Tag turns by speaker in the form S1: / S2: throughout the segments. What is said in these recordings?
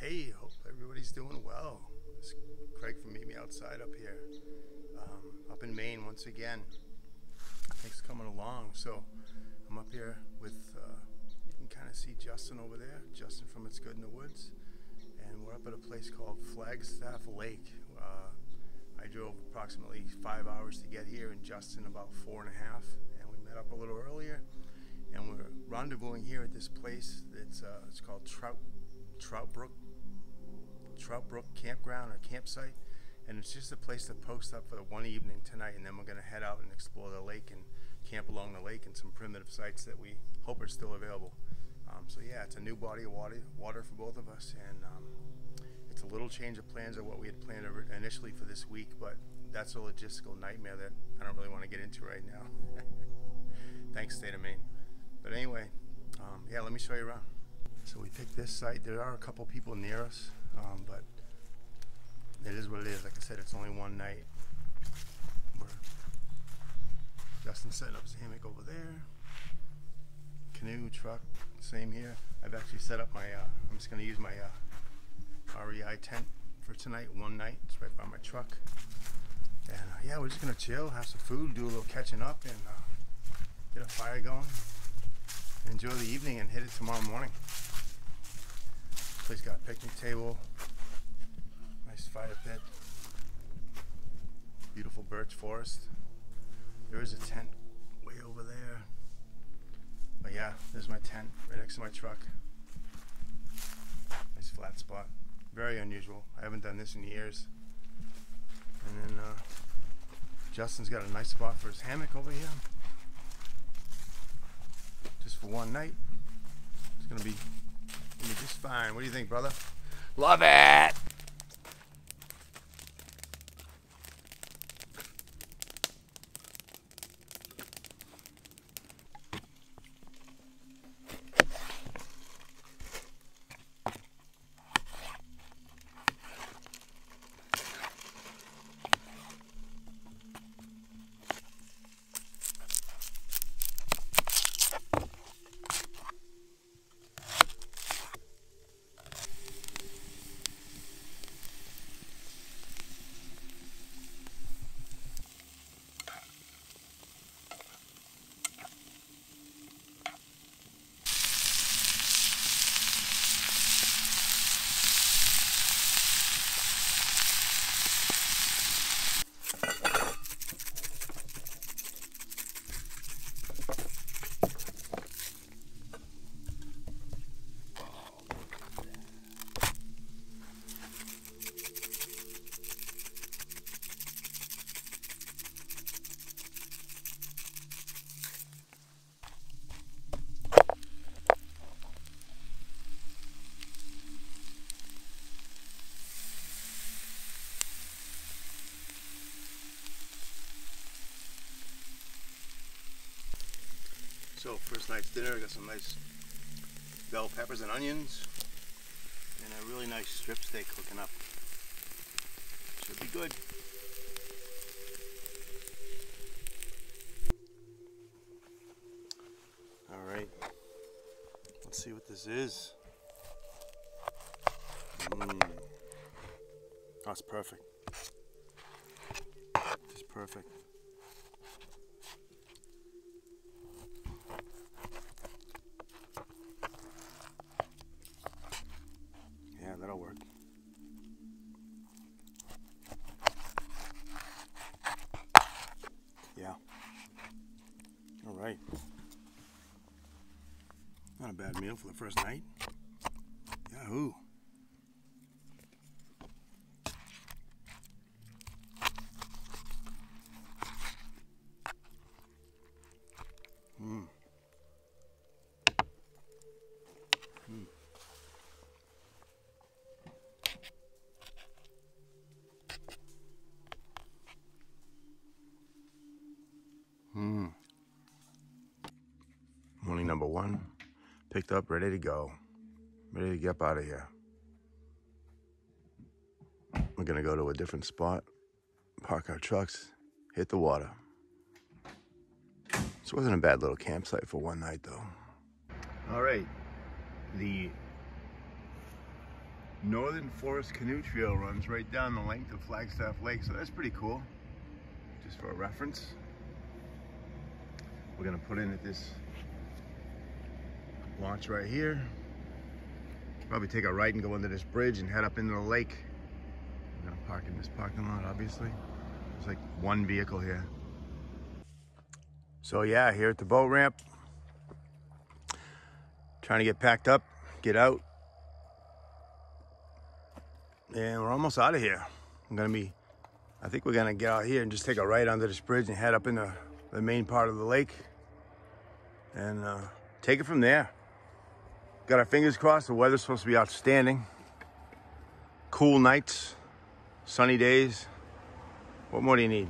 S1: Hey, hope everybody's doing well. It's Craig from Meet Me Outside up here, up in Maine once again. Thanks for coming along. So I'm up here with, you can kind of see Justin over there, Justin from It's Good in the Woods, and we're up at a place called Flagstaff Lake. I drove approximately 5 hours to get here, and Justin about 4.5, and we met up a little earlier, and we're rendezvousing here at this place. It's called Trout Brook Campground or Campsite, and it's just a place to post up for the one evening tonight, and then we're going to head out and explore the lake and camp along the lake and some primitive sites that we hope are still available. So yeah, it's a new body of water for both of us, and it's a little change of plans of what we had planned initially for this week, but that's a logistical nightmare that I don't really want to get into right now. Thanks, state of Maine. But anyway, yeah, let me show you around. So we picked this site. There are a couple people near us, but it is what it is. Like I said, it's only one night. Justin's setting up his hammock over there. Canoe, truck, same here. I've actually set up my, I'm just going to use my REI tent for tonight, one night. It's right by my truck. And yeah, we're just going to chill, have some food, do a little catching up, and get a fire going. Enjoy the evening and hit it tomorrow morning. Place got a picnic table, nice fire pit, beautiful birch forest. There is a tent way over there. But yeah, there's my tent right next to my truck. Nice flat spot. Very unusual. I haven't done this in years. And then Justin's got a nice spot for his hammock over here. Just for one night. It's gonna be just fine. What do you think, brother?
S2: Love it!
S1: So first night's dinner, I got some nice bell peppers and onions, and a really nice strip steak cooking up. Should be good. All right, let's see what this is. Oh, it's perfect. Just perfect. Yeah, that'll work. Yeah. All right. Not a bad meal for the first night. Yahoo. Morning number one, picked up, ready to go. Ready to get up out of here. We're gonna go to a different spot, park our trucks, hit the water. This wasn't a bad little campsite for one night though. All right, the Northern Forest Canoe Trail runs right down the length of Flagstaff Lake, so that's pretty cool. Just for a reference. We're gonna put in at this launch right here. Probably take a right and go under this bridge and head up into the lake. I'm gonna park in this parking lot, obviously. There's like one vehicle here. So yeah, here at the boat ramp. Trying to get packed up, get out. And we're almost out of here. I think we're gonna get out here and just take a right under this bridge and head up into the main part of the lake. And take it from there. Got our fingers crossed, the weather's supposed to be outstanding. Cool nights, sunny days. What more do you need?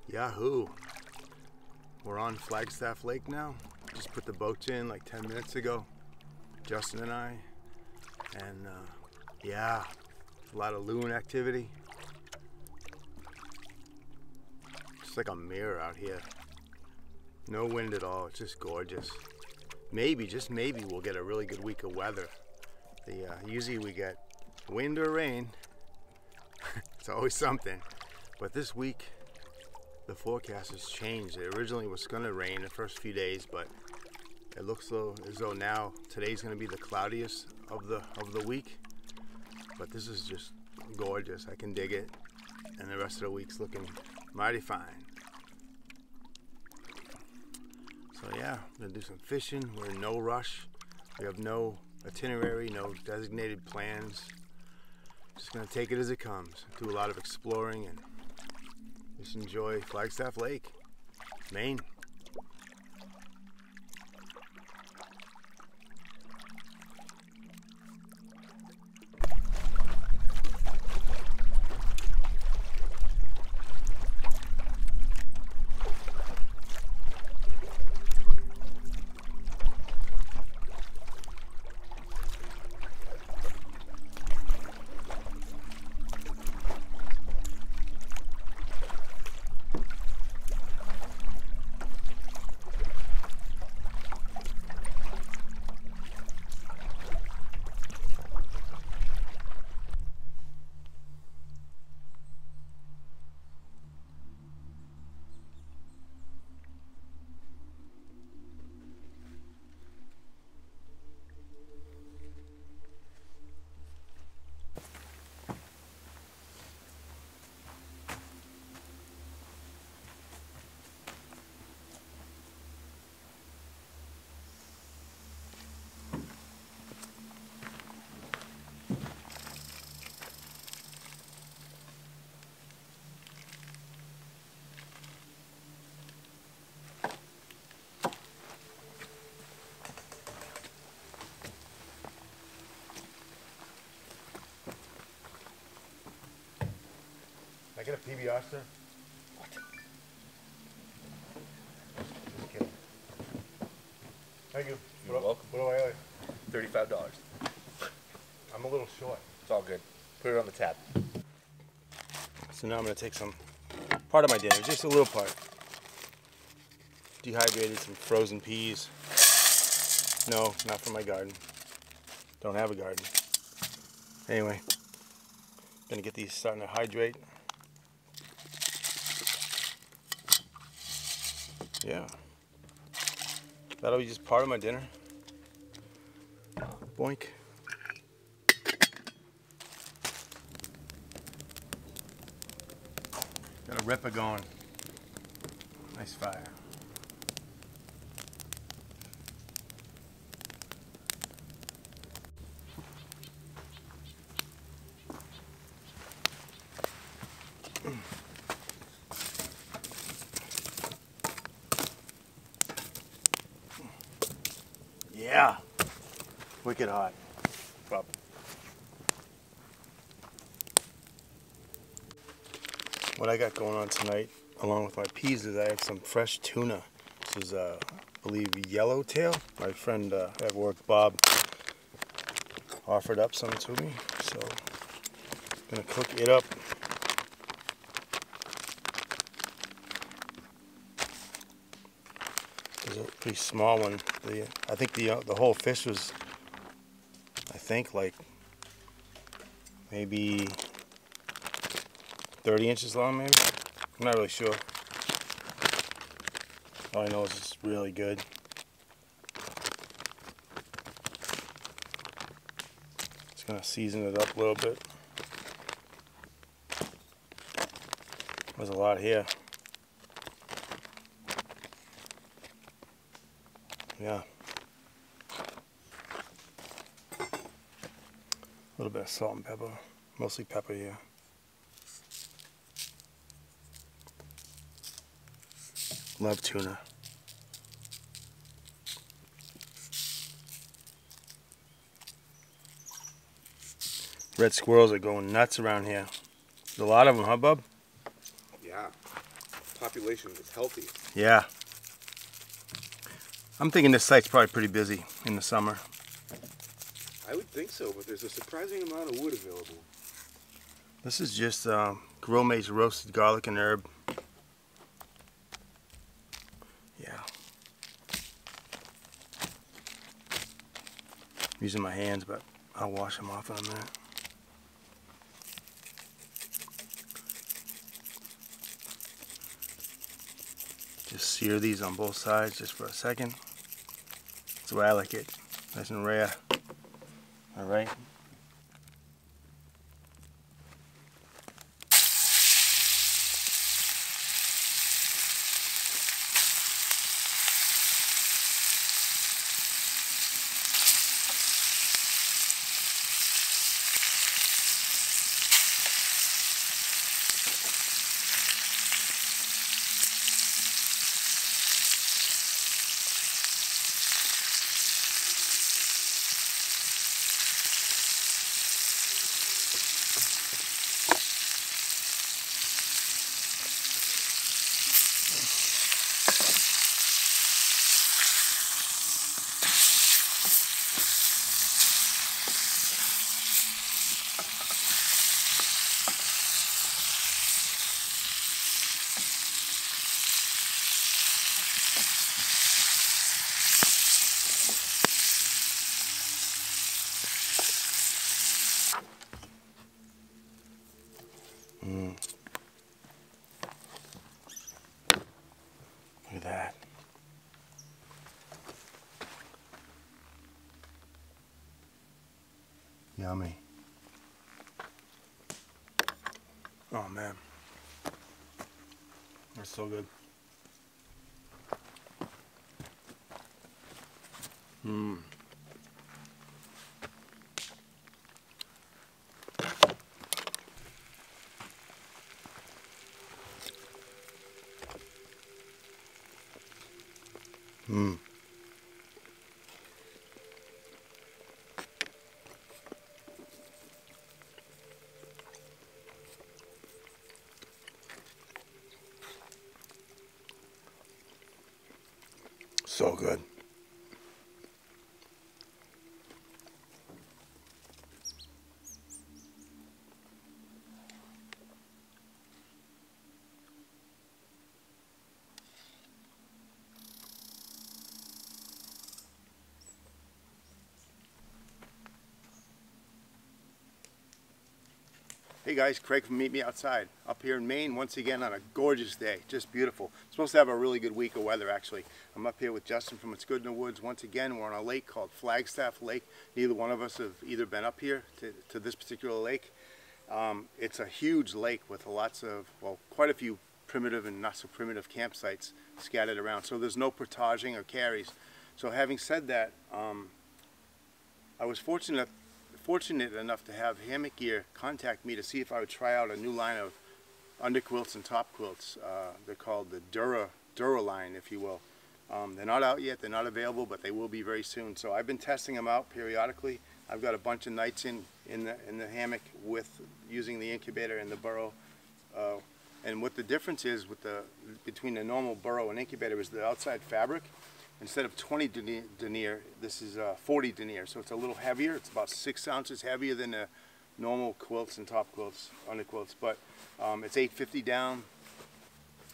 S1: Yahoo! We're on Flagstaff Lake now. Just put the boats in like 10 minutes ago, Justin and I. And yeah, a lot of loon activity. Just like a mirror out here. No wind at all, it's just gorgeous. Maybe, just maybe, we'll get a really good week of weather. Usually we get wind or rain. It's always something. But this week, the forecast has changed. It originally was going to rain the first few days, but it looks as though now today's going to be the cloudiest of the week. But this is just gorgeous. I can dig it, and the rest of the week's looking mighty fine. So yeah, I'm gonna do some fishing. We're in no rush. We have no itinerary, no designated plans. Just gonna take it as it comes. Do a lot of exploring and just enjoy Flagstaff Lake, Maine. Can I get a PBR, sir? What? Just kidding. Thank you.
S2: You're welcome.
S1: What do I owe you?
S2: $35.
S1: I'm a little short.
S2: It's all good. Put it on the tab.
S1: So now I'm going to take some part of my dinner, just a little part. Dehydrated some frozen peas. No, not from my garden. Don't have a garden. Anyway, going to get these starting to hydrate. Yeah, that'll be just part of my dinner. Boink. Got a ripper going. Nice fire. Yeah, wicked hot. Probably. What I got going on tonight along with my peas is I have some fresh tuna. This is, I believe, yellowtail. My friend at work, Bob, offered up some to me, so I'm gonna cook it up. It's a pretty small one. I think the whole fish was, I think, like maybe 30 inches long, maybe. I'm not really sure. All I know is it's really good. Just gonna season it up a little bit. There's a lot here. Yeah. A little bit of salt and pepper. Mostly pepper here. Love tuna. Red squirrels are going nuts around here. There's a lot of them, huh, Bub?
S2: Yeah. Population is healthy.
S1: Yeah. I'm thinking this site's probably pretty busy in the summer.
S2: I would think so, but there's a surprising amount of wood available.
S1: This is just grill mace roasted garlic and herb. Yeah. Using my hands, but I'll wash them off in a minute. Just sear these on both sides just for a second. That's the way I like it. Nice and rare. Alright. Look at that. Yummy. Oh man. That's so good. Mmm. Mmm. So good. Hey guys, Craig from Meet Me Outside, up here in Maine once again on a gorgeous day, just beautiful. Supposed to have a really good week of weather actually. I'm up here with Justin from It's Good in the Woods. Once again, we're on a lake called Flagstaff Lake. Neither one of us have either been up here to this particular lake. It's a huge lake with lots of, well, quite a few primitive and not so primitive campsites scattered around. So there's no portaging or carries. So having said that, I was fortunate enough to have Hammock Gear contact me to see if I would try out a new line of underquilts and top quilts. They're called the Dura line, if you will. They're not out yet, they're not available, but they will be very soon. So I've been testing them out periodically. I've got a bunch of nights in the hammock with using the incubator and the burrow. And what the difference is with between the normal burrow and incubator is the outside fabric. Instead of 20 denier, this is 40 denier, so it's a little heavier. It's about 6 ounces heavier than the normal quilts and top quilts, under quilts, but it's 850 down.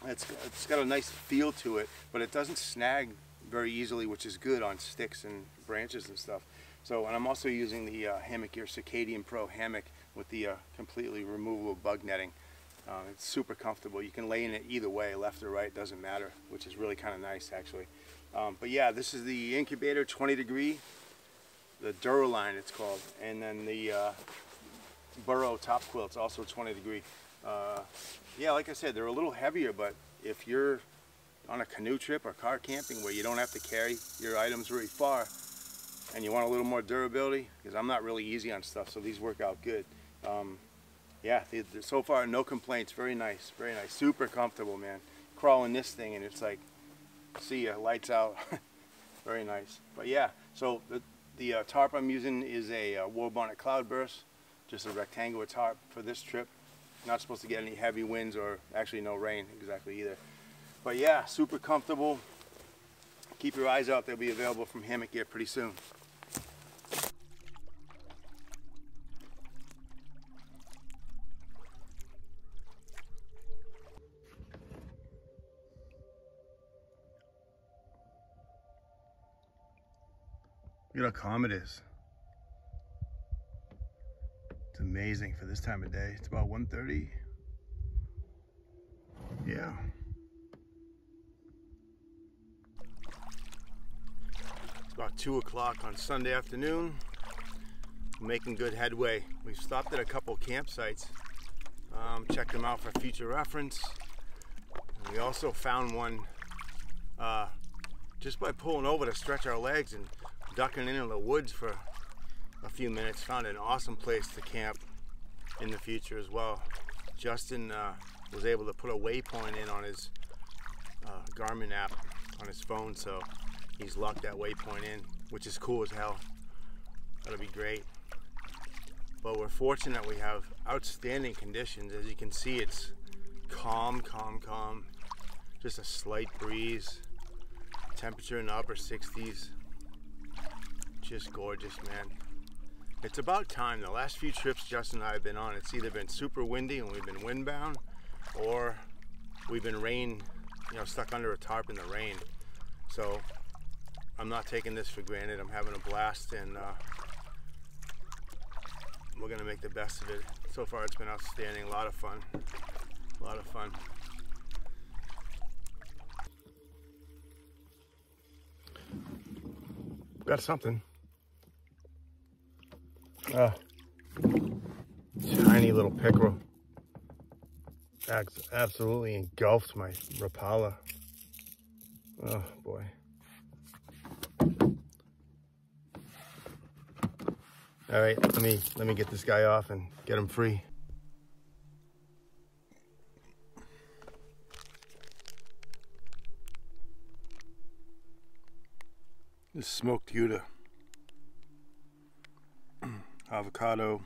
S1: It's got a nice feel to it, but it doesn't snag very easily, which is good on sticks and branches and stuff. So, and I'm also using the Hammock Gear Circadian Pro hammock with the completely removable bug netting. It's super comfortable. You can lay in it either way, left or right, doesn't matter, which is really kind of nice actually. But yeah, this is the incubator, 20 degree, the Duraline it's called, and then the burrow top quilt's also 20 degree. Yeah, like I said, they're a little heavier, but if you're on a canoe trip or car camping where you don't have to carry your items very far and you want a little more durability, because I'm not really easy on stuff, so these work out good. Yeah, so far no complaints. Very nice, super comfortable, man. Crawl in this thing and it's like, see ya, lights out. Very nice. But yeah, so the tarp I'm using is a War Bonnet Cloudburst, just a rectangular tarp for this trip. Not supposed to get any heavy winds or actually no rain exactly either. But yeah, super comfortable. Keep your eyes out, they'll be available from Hammock Gear pretty soon. Look at how calm it is. It's amazing for this time of day. It's about 1:30. Yeah. It's about 2 o'clock on Sunday afternoon. We're making good headway. We've stopped at a couple campsites, checked them out for future reference. And we also found one just by pulling over to stretch our legs and ducking into the woods for a few minutes. Found an awesome place to camp in the future as well. Justin was able to put a waypoint in on his Garmin app on his phone, so he's locked that waypoint in, which is cool as hell. That'll be great. But we're fortunate we have outstanding conditions. As you can see, it's calm. Just a slight breeze. Temperature in the upper 60s. Just gorgeous, man. It's about time. The last few trips Justin and I have been on, it's either been super windy and we've been windbound, or we've been stuck under a tarp in the rain. So I'm not taking this for granted. I'm having a blast, and we're gonna make the best of it. So far it's been outstanding. A lot of fun. Got something. Tiny little pickerel. Absolutely engulfed my Rapala. Oh boy. All right, let me get this guy off and get him free. This is smoked Gouda, avocado,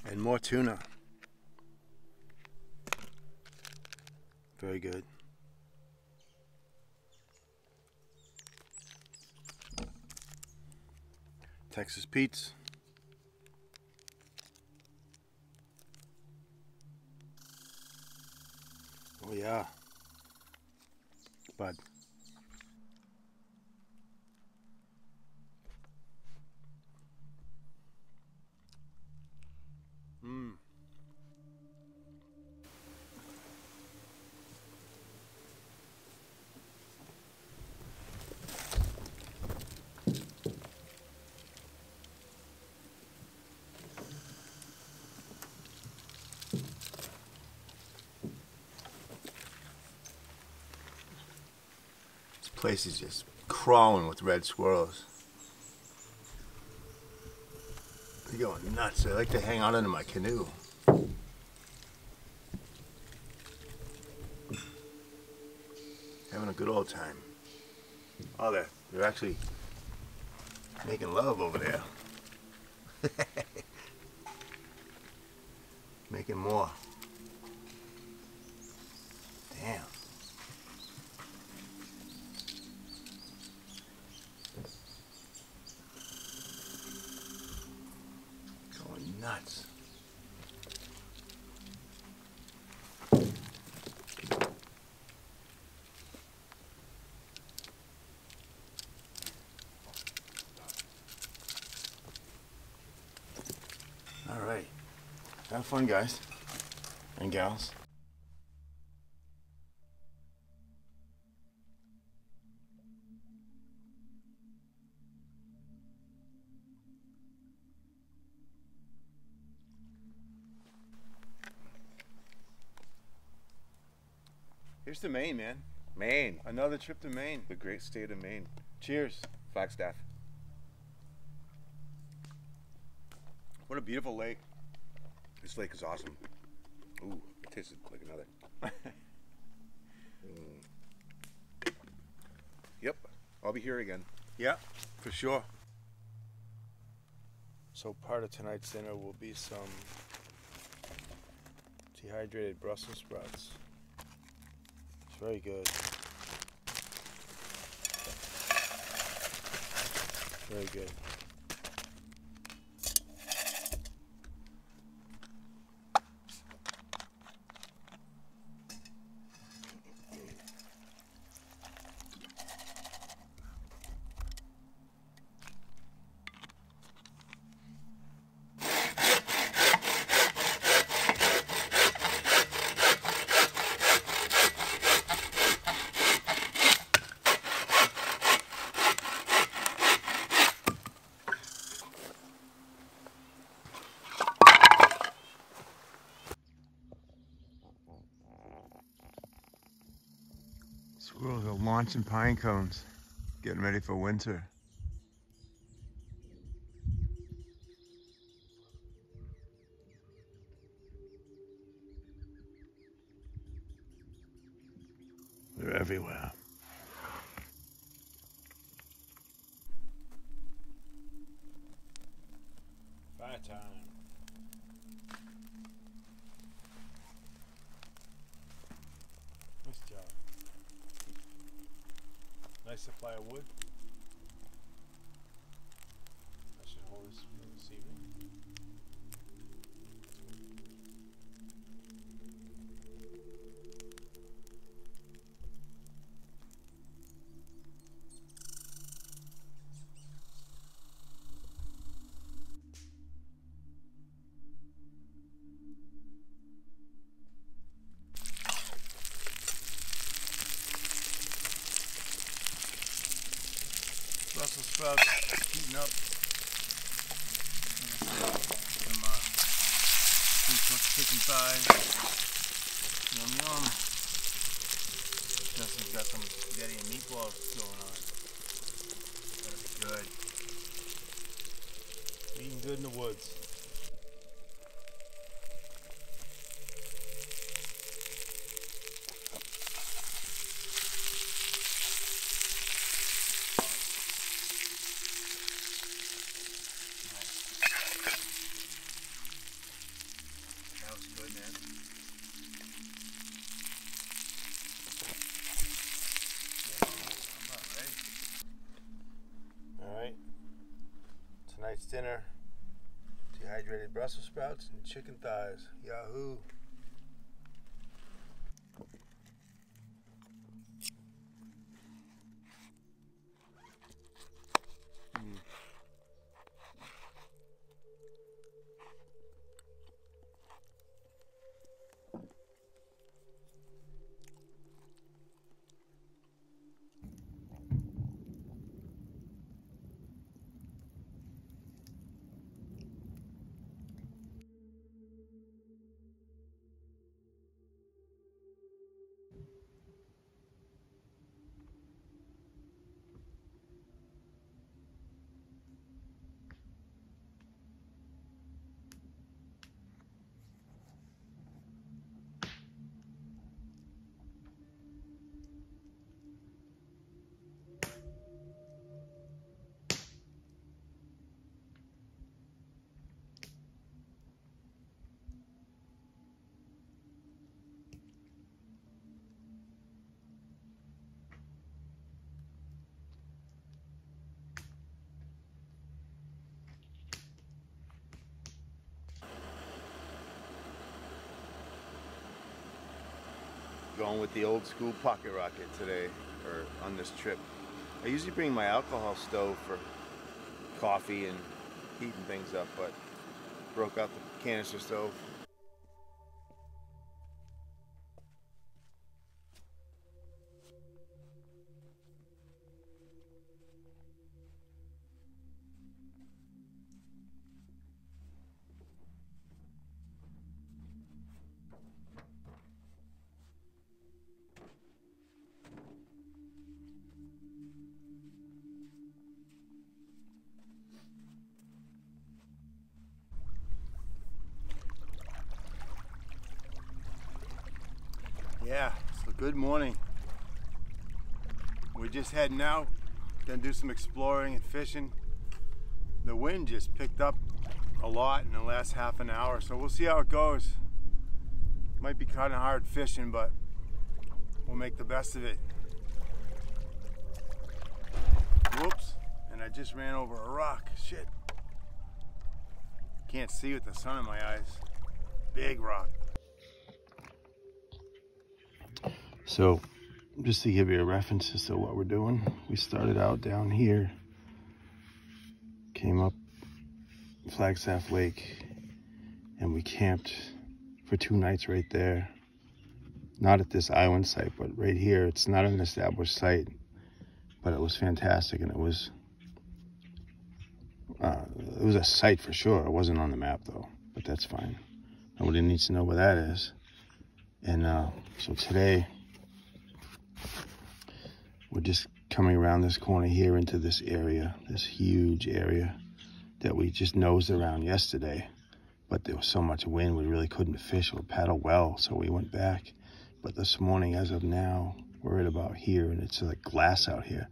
S1: and more tuna. Very good. Texas Pete's. Oh yeah, bud. Place is just crawling with red squirrels. They're going nuts. They like to hang out under my canoe. Having a good old time. Oh, they're actually making love over there. Making more. Damn. Going nuts. All right. Have fun, guys and gals. Here's to Maine, man.
S2: Maine,
S1: Another trip to Maine.
S2: the great state of Maine.
S1: Cheers.
S2: Flagstaff.
S1: What a beautiful lake.
S2: This lake is awesome. Ooh, it tasted like another. Yep, I'll be here again.
S1: Yeah, for sure. So part of tonight's dinner will be some dehydrated Brussels sprouts. It's very good. Very good. Squirrels are launching pine cones, getting ready for winter. They're everywhere. Fire time. Nice job. Nice supply of wood. I should hold this for this evening. Brussels sprouts heating up. Some pre-cooked chicken thighs. Yum yum. Justin's got some spaghetti and meatballs going on. That'll be good. Eating good in the woods. Tonight's dinner, dehydrated Brussels sprouts and chicken thighs. Yahoo!
S2: Going with the old school pocket rocket today, or on this trip. I usually bring my alcohol stove for coffee and heating things up, but broke out the canister stove.
S1: Yeah, so good morning. We're just heading out, gonna do some exploring and fishing. The wind just picked up a lot in the last half an hour, so we'll see how it goes. Might be kind of hard fishing, but we'll make the best of it. Whoops, and I just ran over a rock, shit. Can't see with the sun in my eyes. Big rock. So, just to give you a reference as to what we're doing, we started out down here, came up Flagstaff Lake, and we camped for 2 nights right there. Not at this island site, but right here. It's not an established site, but it was fantastic, and it was a site for sure. It wasn't on the map though, but that's fine. Nobody needs to know where that is. And so today, we're just coming around this corner here into this area, this huge area that we just nosed around yesterday. But there was so much wind, we really couldn't fish or paddle well, so we went back. But this morning, as of now, we're at about here, and it's like glass out here.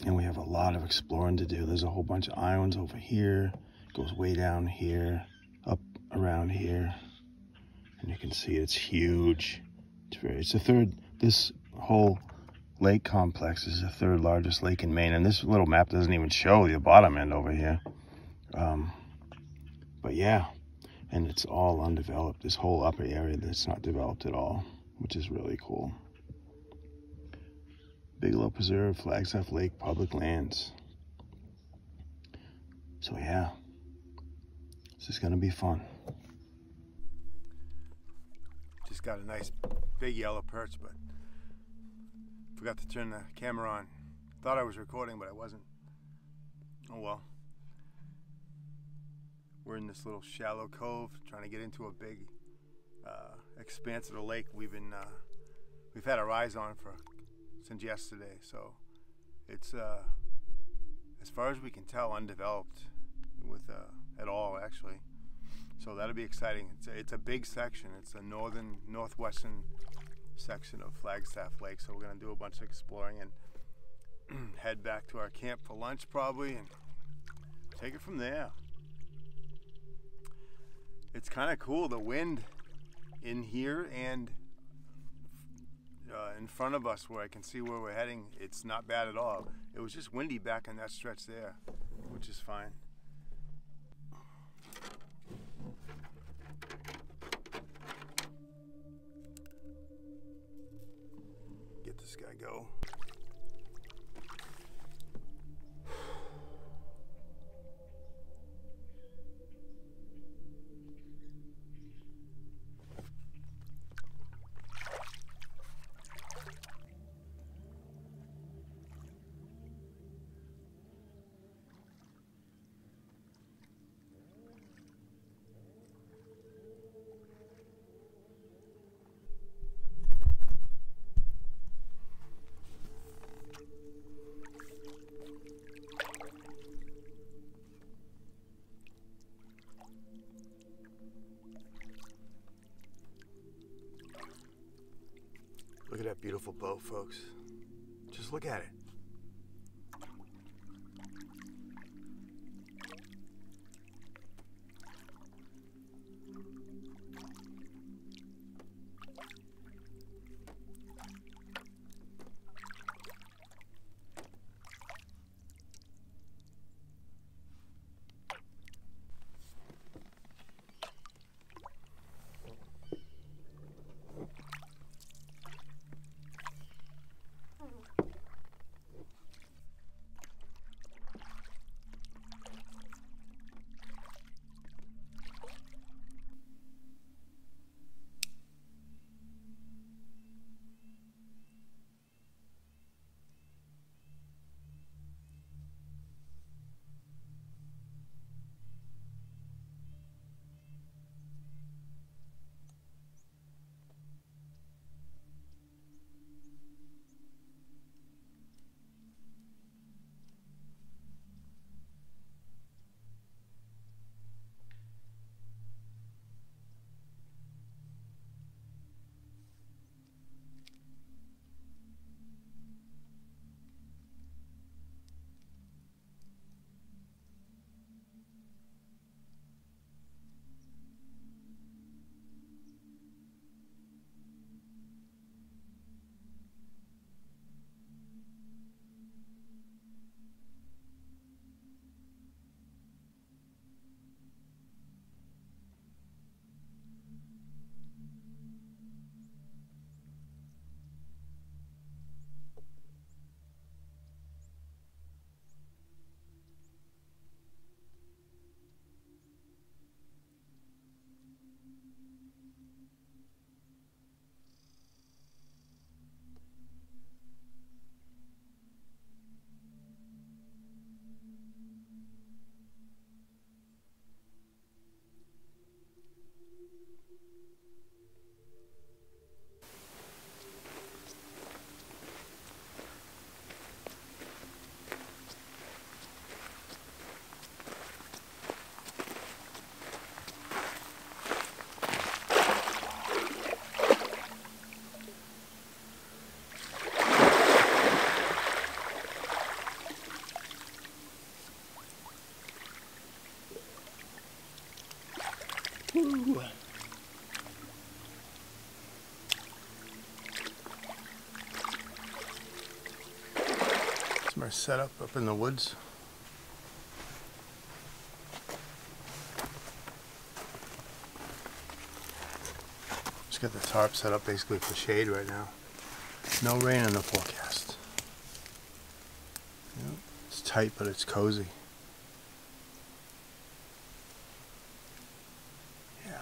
S1: And we have a lot of exploring to do. There's a whole bunch of islands over here, goes way down here, up around here. And you can see it's huge. It's the third, this whole lake complex is the 3rd largest lake in Maine. And this little map doesn't even show the bottom end over here. But yeah, and it's all undeveloped. This whole upper area that's not developed at all, which is really cool. Bigelow Preserve, Flagstaff Lake, public lands. So yeah, this is gonna be fun. Just got a nice big yellow perch, but forgot to turn the camera on. Thought I was recording, but I wasn't. Oh well. We're in this little shallow cove, trying to get into a big expanse of the lake. We've had our eyes on since yesterday, so it's as far as we can tell undeveloped with at all actually. So that'll be exciting. It's a big section. It's a northwestern section of Flagstaff Lake. So we're gonna do a bunch of exploring and head back to our camp for lunch probably, and take it from there. It's kind of cool. The wind in here and in front of us, where I can see where we're heading, it's not bad at all. It was just windy back in that stretch there, which is fine. Get this guy go. Look at that beautiful boat, folks. Just look at it. our setup up in the woods. Just got the tarp set up basically for shade right now. No rain in the forecast. You know, it's tight, but it's cozy. Yeah.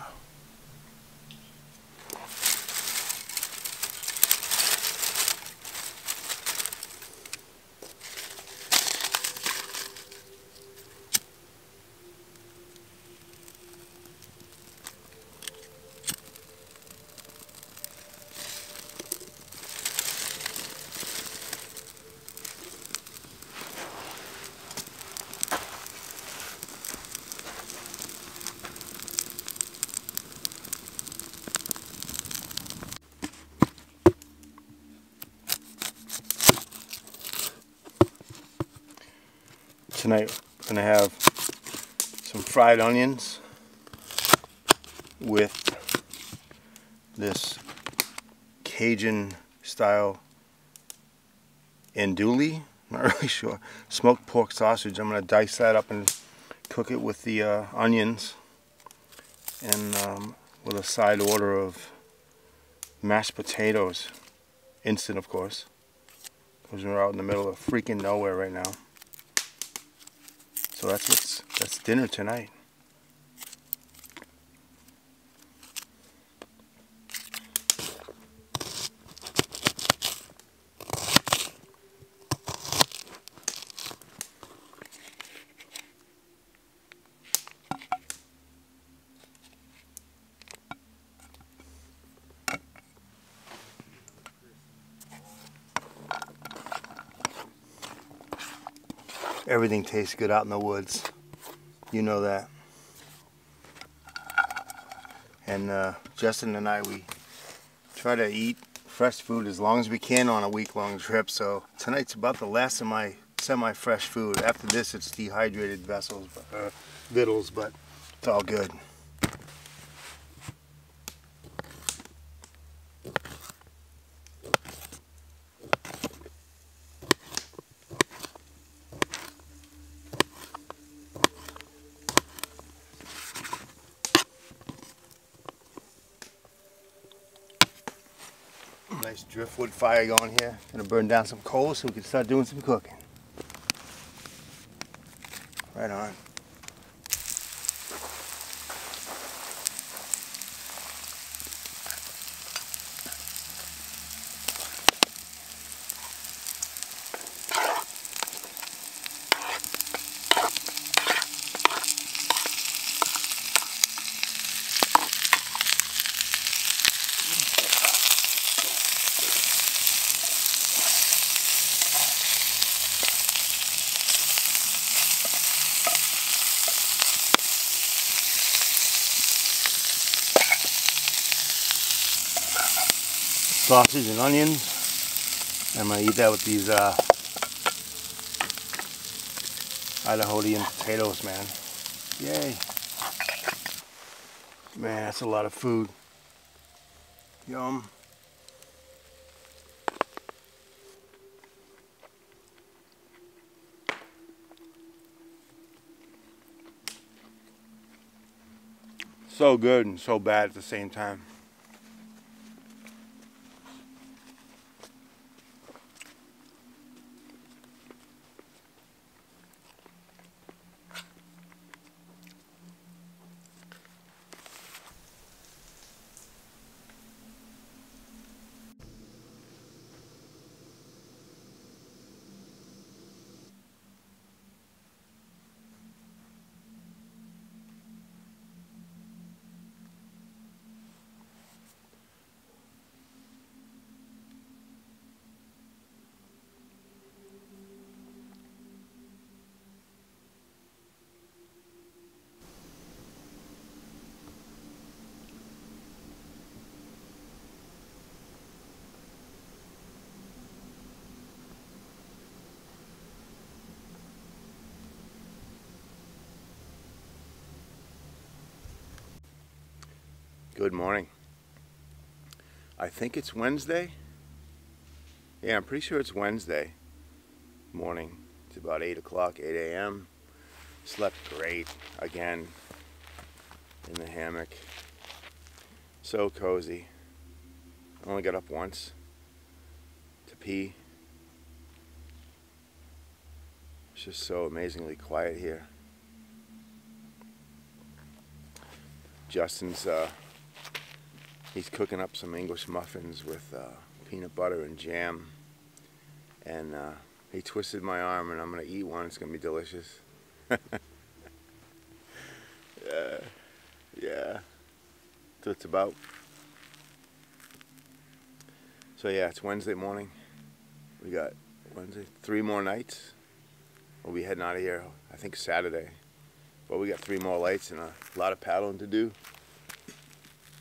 S1: Tonight we're going to have some fried onions with this Cajun style andouille, not really sure, smoked pork sausage. I'm going to dice that up and cook it with the onions, and with a side order of mashed potatoes, instant of course, because we're out in the middle of freaking nowhere right now. So that's dinner tonight. Everything tastes good out in the woods. You know that. And Justin and I, we try to eat fresh food as long as we can on a week-long trip. So tonight's about the last of my semi-fresh food. After this, it's dehydrated vittles, but it's all good. Nice driftwood fire going here. Gonna burn down some coal so we can start doing some cooking. Right on. Sausage and onions. I'm gonna eat that with these Idahoan potatoes, man. Yay. Man, that's a lot of food. Yum. So good and so bad at the same time. Good morning. I think it's Wednesday. Yeah, I'm pretty sure it's Wednesday.
S2: morning. It's about 8 o'clock, 8 a.m. Slept great again in the hammock. So cozy. I only got up once to pee. It's just so amazingly quiet here. Justin's he's cooking up some English muffins with peanut butter and jam, and he twisted my arm, and I'm gonna eat one. It's gonna be delicious. Yeah, that's what it's about. So yeah, it's Wednesday morning. We got Wednesday, 3 more nights. We'll be heading out of here, I think Saturday. But we got 3 more lights and a lot of paddling to do.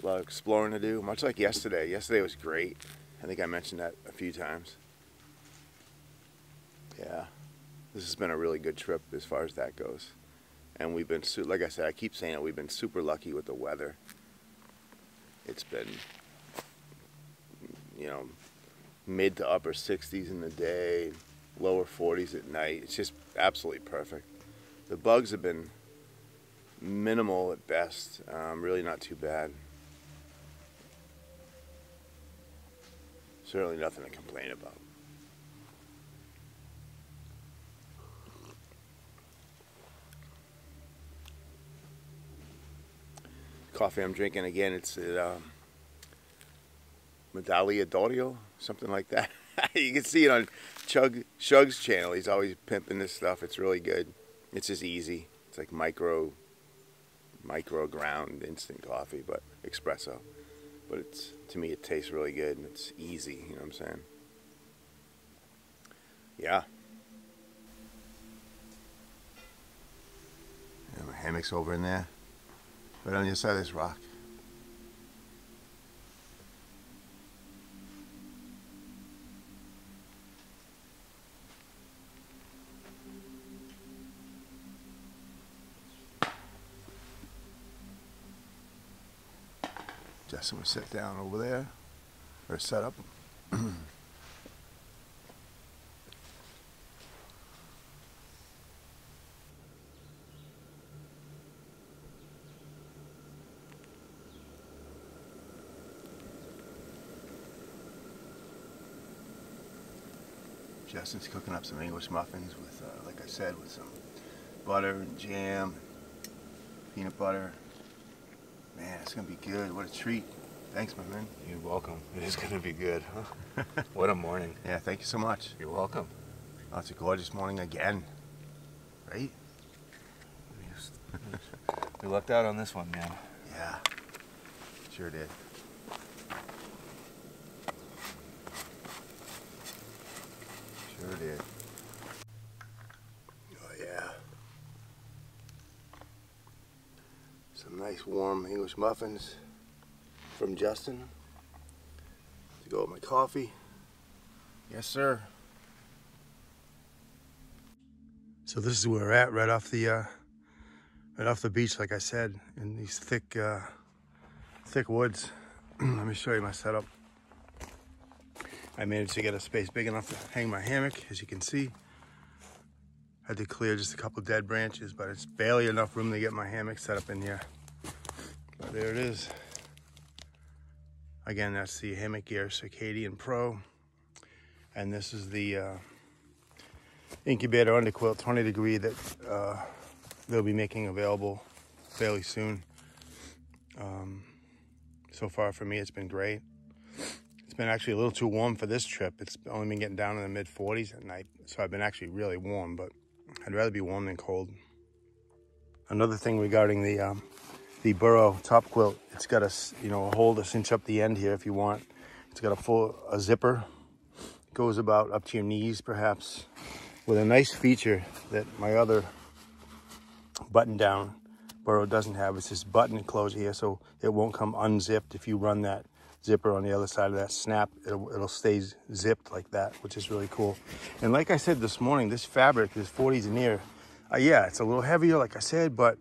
S2: A lot of exploring to do, much like yesterday. Yesterday was great. I think I mentioned that a few times. Yeah, this has been a really good trip as far as that goes. And we've been, like I said, I keep saying it, we've been super lucky with the weather. It's been, you know, mid to upper 60s in the day, lower 40s at night. It's just absolutely perfect. The bugs have been minimal at best, really not too bad. Certainly nothing to complain about. Coffee I'm drinking again, it's Medaglia d'Oro, something like that. You can see it on Shug's channel. He's always pimping this stuff. It's really good. It's just easy. It's like micro ground instant coffee, but espresso. But it's, to me, it tastes really good and it's easy. You know what I'm saying? Yeah. Yeah, my hammock's over in there, right on the other side of this rock. Justin will sit down over there, or set up. Justin's cooking up some English muffins with, like I said, with some butter and jam, peanut butter. Man, it's gonna be good. What a treat. Thanks, my man.
S3: You're welcome. It is gonna be good, huh? What a morning.
S2: Yeah, thank you so much.
S3: You're welcome.
S2: Oh, it's a gorgeous morning again, right?
S3: We lucked out on this one, man.
S2: Yeah, sure did. Sure did. Oh yeah. Some nice warm English muffins from Justin to go with my coffee. Yes, sir. So this is where we're at, right off the beach, like I said, in these thick woods. Let me show you my setup. I managed to get a space big enough to hang my hammock, as you can see. Had to clear just a couple dead branches, but it's barely enough room to get my hammock set up in here. But there it is. Again, that's the Hammock Gear Circadian Pro. And this is the incubator underquilt 20 degree that they'll be making available fairly soon. So far for me, it's been great. It's been actually a little too warm for this trip. It's only been getting down in the mid 40s at night. So I've been actually really warm, but I'd rather be warm than cold. Another thing regarding the burrow top quilt, it's got a hole to cinch up the end here if you want. It's got a zipper. It goes about up to your knees perhaps, with a nice feature that my other button down burrow doesn't have. It's this button closure here, so it won't come unzipped. If you run that zipper on the other side of that snap, it'll stay zipped like that, which is really cool. And like I said this morning, this fabric, this 40 denier, yeah, it's a little heavier, like I said, but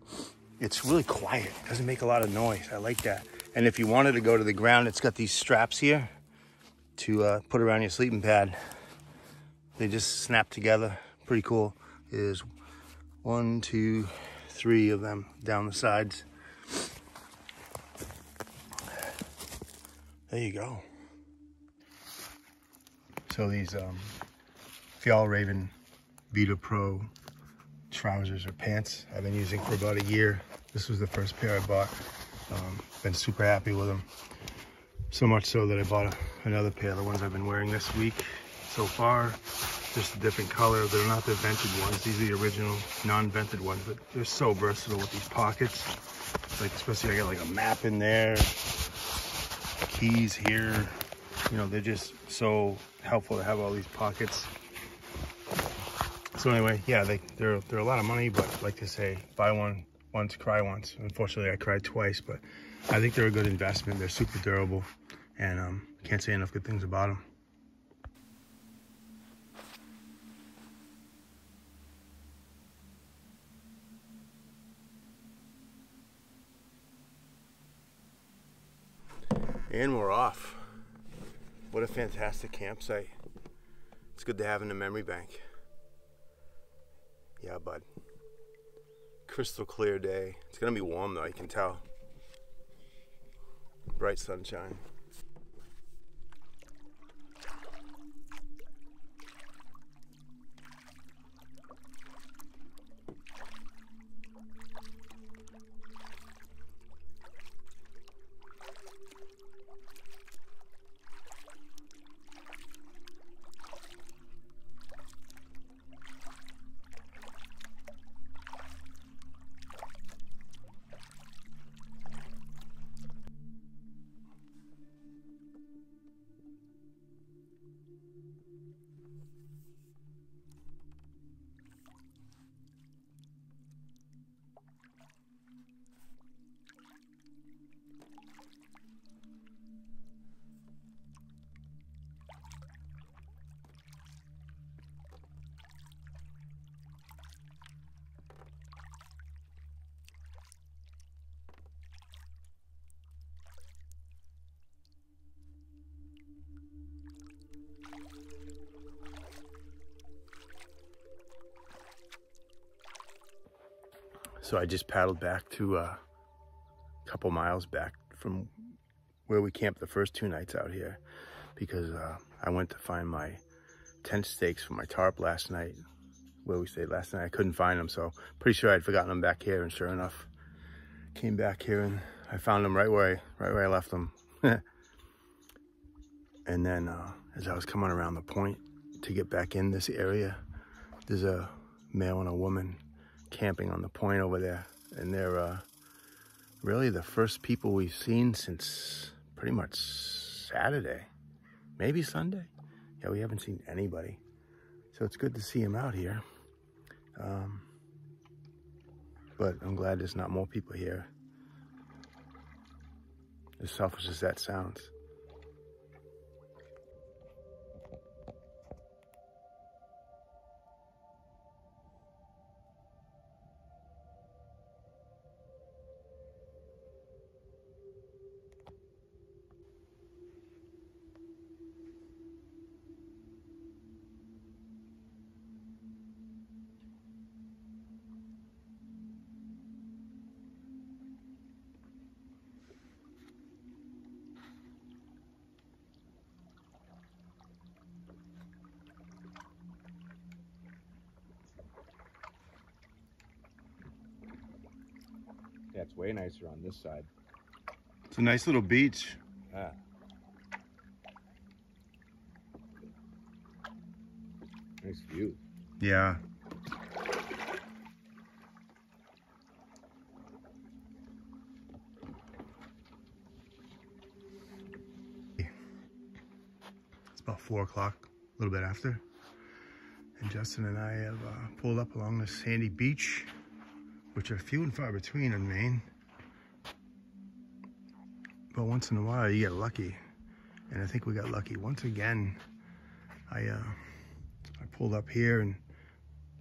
S2: it's really quiet. It doesn't make a lot of noise. I like that. And if you wanted to go to the ground, it's got these straps here to put around your sleeping pad.
S1: They just snap together. Pretty cool. There's 1, 2, 3 of them down the sides. There you go. So these Fjallraven Vita Pro trousers or pants I've been using for about a year. This was the first pair I bought. Been super happy with them. So much so that I bought another pair, the ones I've been wearing this week so far. Just a different color. They're not the vented ones. These are the original non-vented ones, but they're so versatile with these pockets. Like, especially I got like a map in there, keys here. You know, they're just so helpful to have all these pockets. So anyway, yeah, they're a lot of money, but like they say, buy one once, cry once. Unfortunately, I cried twice, but I think they're a good investment. They're super durable, and can't say enough good things about them. And we're off. What a fantastic campsite. It's good to have in the memory bank. Yeah, bud. Crystal clear day. It's gonna be warm though, you can tell. Bright sunshine. So I just paddled back to a couple miles back from where we camped the first 2 nights out here, because I went to find my tent stakes for my tarp last night, where we stayed last night. I couldn't find them, so pretty sure I'd forgotten them back here, and sure enough, came back here and I found them right where I left them. And then as I was coming around the point to get back in this area, there's a male and a woman camping on the point over there, and they're really the first people we've seen since pretty much Saturday, maybe Sunday. Yeah, we haven't seen anybody, so it's good to see them out here. But I'm glad there's not more people here, as selfish as that sounds.
S3: Yeah, it's way nicer on this side.
S1: It's a nice little beach.
S3: Yeah. Nice view.
S1: Yeah. It's about 4 o'clock, a little bit after. And Justin and I have pulled up along this sandy beach, which are few and far between in Maine. But once in a while you get lucky. And I think we got lucky. Once again, I pulled up here and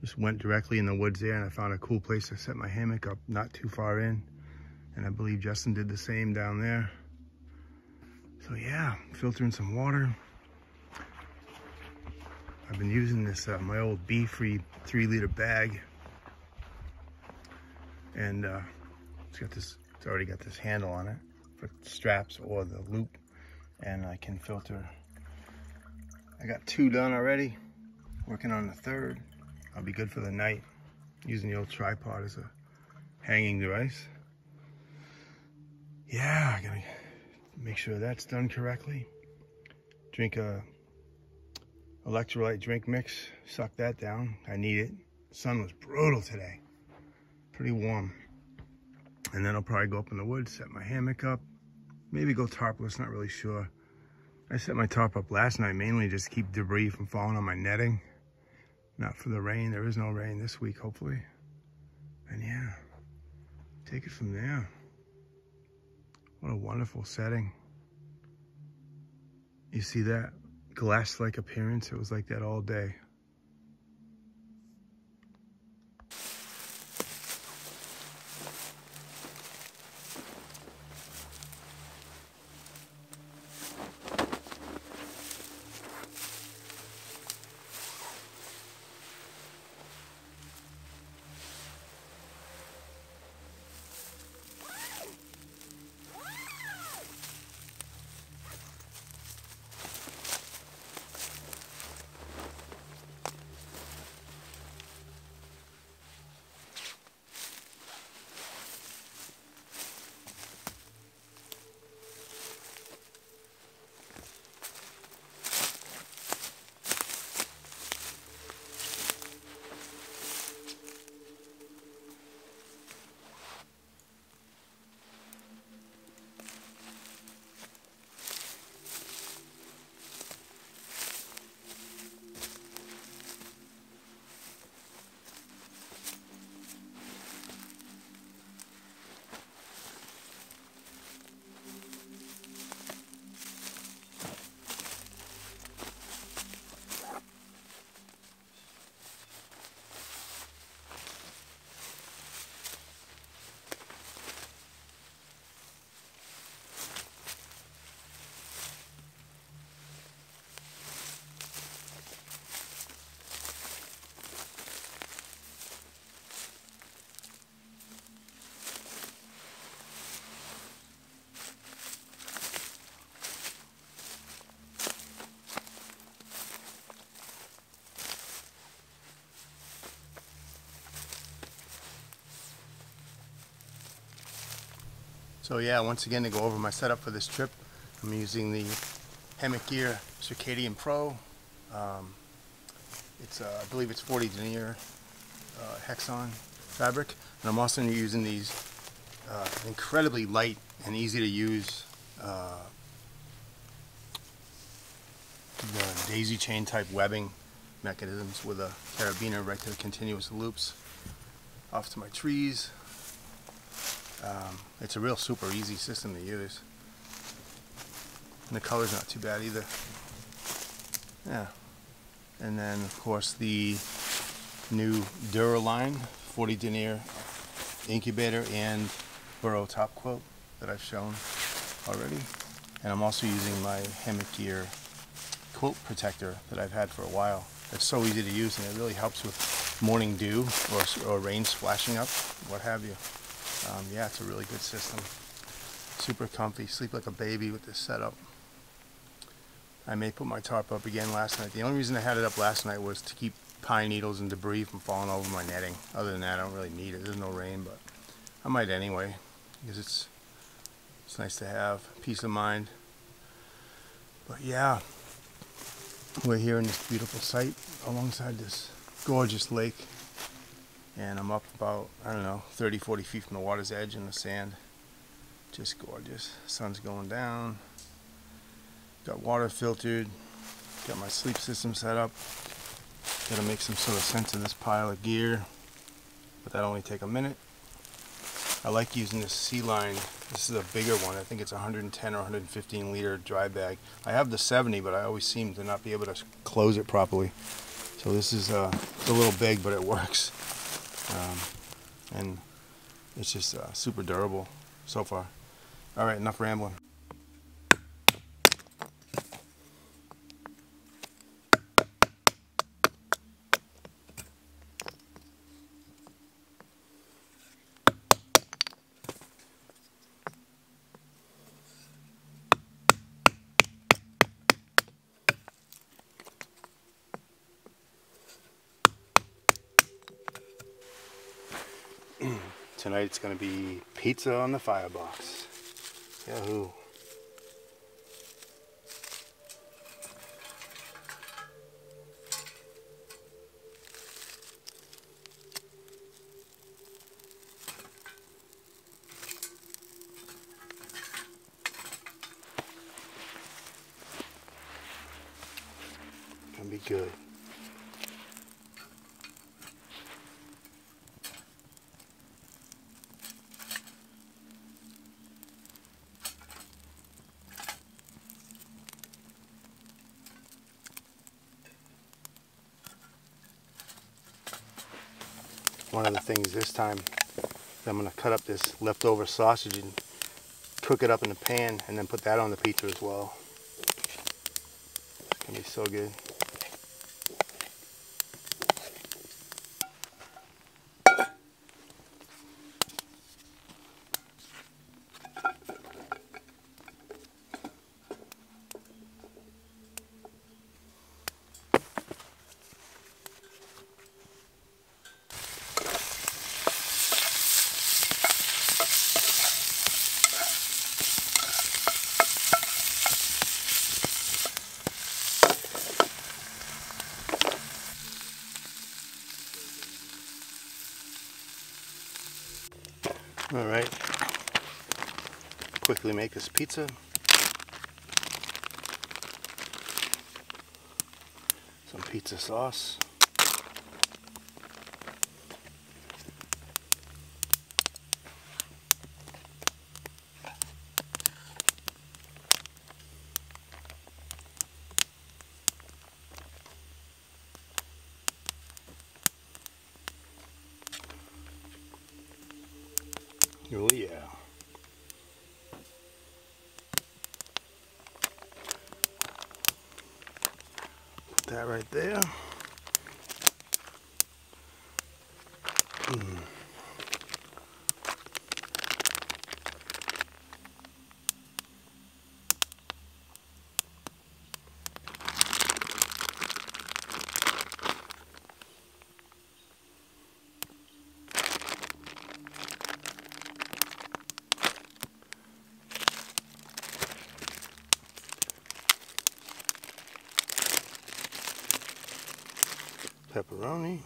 S1: just went directly in the woods there, and I found a cool place to set my hammock up not too far in. And I believe Justin did the same down there. So yeah, filtering some water. I I've been using this, my old bee-free 3-liter bag, and it's already got this handle on it for straps or the loop, and I can filter. I got 2 done already, working on the 3rd. I'll be good for the night, using the old tripod as a hanging device. Yeah, I gotta make sure that's done correctly. Drink a electrolyte drink mix, suck that down. I need it. The sun was brutal today, pretty warm. And then I'll probably go up in the woods, set my hammock up, maybe go tarpless, not really sure. I set my tarp up last night mainly just to keep debris from falling on my netting. Not for the rain. There is no rain this week, hopefully. And yeah, take it from there. What a wonderful setting. You see that glass-like appearance? It was like that all day. So yeah, once again to go over my setup for this trip, I'm using the Hammock Gear Circadian Pro. I believe it's 40 denier Hexon fabric, and I'm also using these incredibly light and easy to use the daisy chain type webbing mechanisms with a carabiner right to the continuous loops off to my trees. It's a real super easy system to use, and the color's not too bad either. Yeah, and then of course the new Duraline 40 denier incubator and burrow top quilt that I've shown already, and I'm also using my Hammock Gear quilt protector that I've had for a while. It's so easy to use, and it really helps with morning dew or rain splashing up, what have you. Yeah, it's a really good system. Super comfy. Sleep like a baby with this setup. I may put my tarp up again last night. The only reason I had it up last night was to keep pine needles and debris from falling over my netting. Other than that, I don't really need it. There's no rain, but I might anyway, because it's nice to have peace of mind. But yeah, we're here in this beautiful site alongside this gorgeous lake. And I'm up about, I don't know, 30, 40 feet from the water's edge in the sand. Just gorgeous. Sun's going down. Got water filtered. Got my sleep system set up. Gotta make some sort of sense of this pile of gear. But that'll only take a minute. I like using this Sea Line. This is a bigger one. I think it's 110 or 115 liter dry bag. I have the 70, but I always seem to not be able to close it properly. So this is it's a little big, but it works. And it's just super durable so far. All right, enough rambling. tonight it's going to be pizza on the firebox. Yahoo! Gonna be good. One of the things this time, I'm going to cut up this leftover sausage and cook it up in the pan and then put that on the pizza as well. It's going to be so good. All right, quickly make this pizza. Some pizza sauce. Oh yeah. Put that right there. Pepperoni.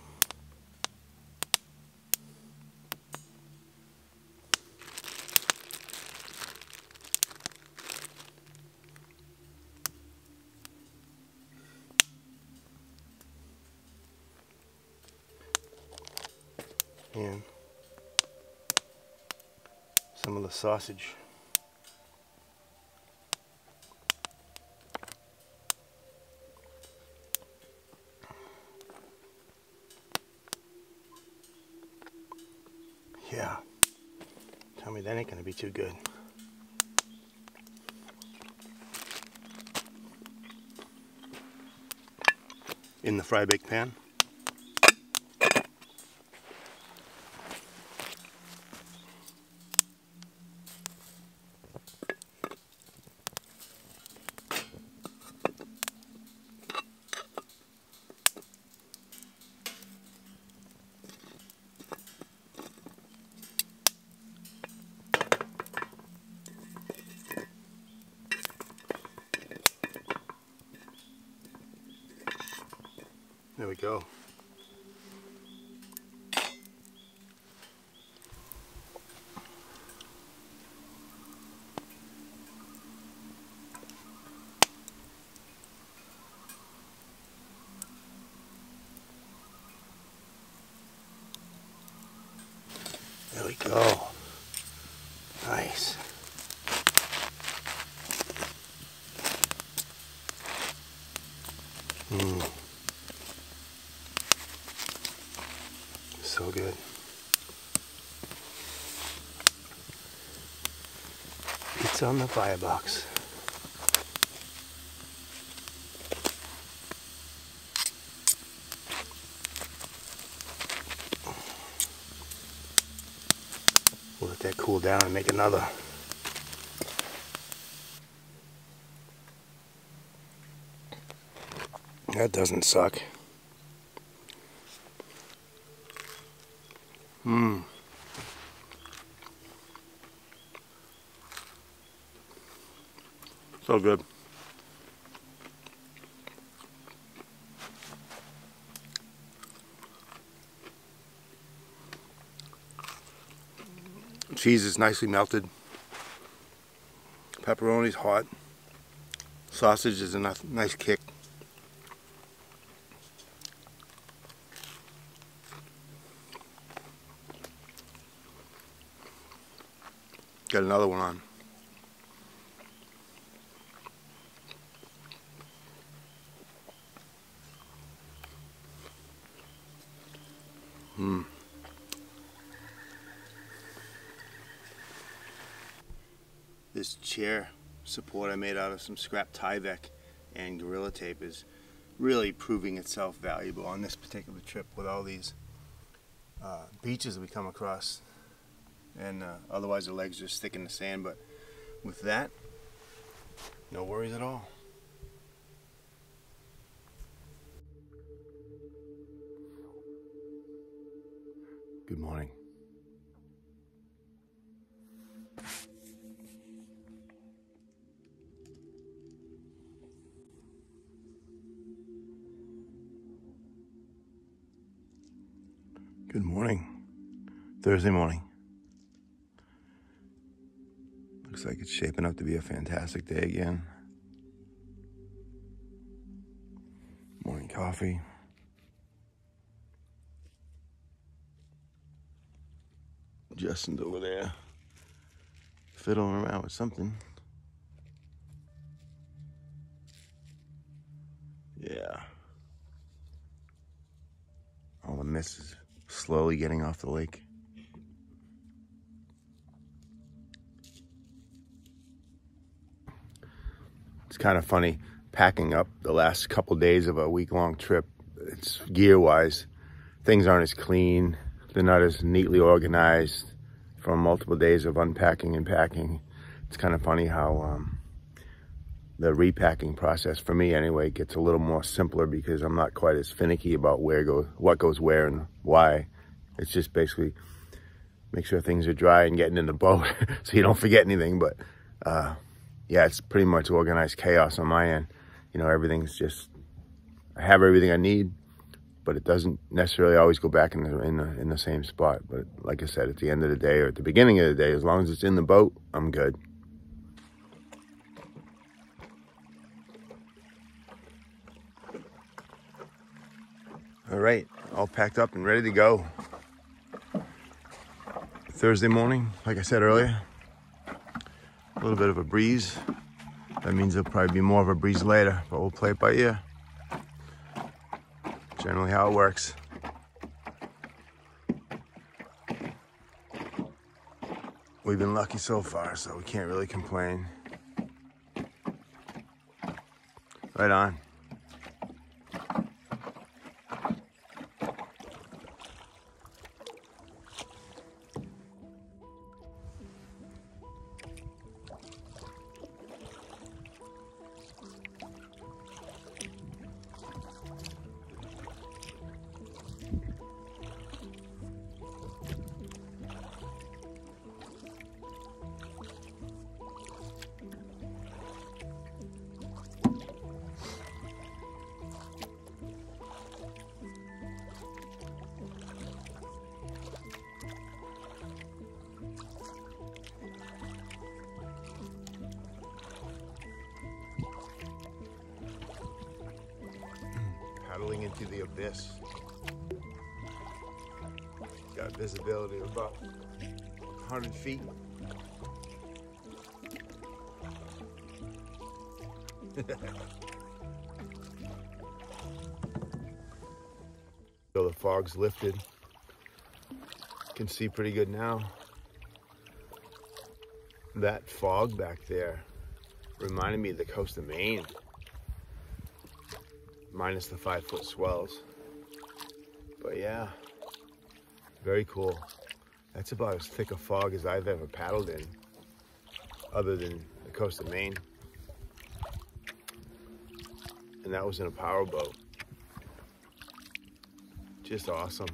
S1: And some of the sausage. Yeah, tell me that ain't gonna be too good. In the fry bake pan. There we go. There we go. Nice. So good. Pizza on the firebox. We'll let that cool down and make another. That doesn't suck. So good. Cheese is nicely melted. Pepperoni's hot. Sausage is a nice kick. Got another one on. This chair support I made out of some scrap Tyvek and Gorilla Tape is really proving itself valuable on this particular trip with all these beaches that we come across. And otherwise the legs just stick in the sand, but with that, no worries at all. Good morning. Good morning. Thursday morning. Looks like it's shaping up to be a fantastic day again. Morning coffee. Justin's over there fiddling around with something. Yeah. All the mist is slowly getting off the lake. It's kind of funny packing up the last couple days of a week-long trip. It's gear-wise, things aren't as clean. They're not as neatly organized from multiple days of unpacking and packing. It's kind of funny how the repacking process, for me anyway, gets a little more simpler because I'm not quite as finicky about what goes where and why. It's just basically make sure things are dry and getting in the boat so you don't forget anything. But yeah, it's pretty much organized chaos on my end. You know, everything's just, I have everything I need, but it doesn't necessarily always go back in the same spot. But like I said, at the end of the day or at the beginning of the day, as long as it's in the boat, I'm good. All right, all packed up and ready to go. Thursday morning, like I said earlier, a little bit of a breeze. That means there'll probably be more of a breeze later, but we'll play it by ear. Generally how it works. We've been lucky so far, so we can't really complain. Right on. Paddling into the abyss. Got visibility of about 100 feet. So the fog's lifted. Can see pretty good now. That fog back there reminded me of the coast of Maine. Minus the 5-foot swells. But yeah, very cool. That's about as thick a fog as I've ever paddled in, other than the coast of Maine. And that was in a power boat. Just awesome.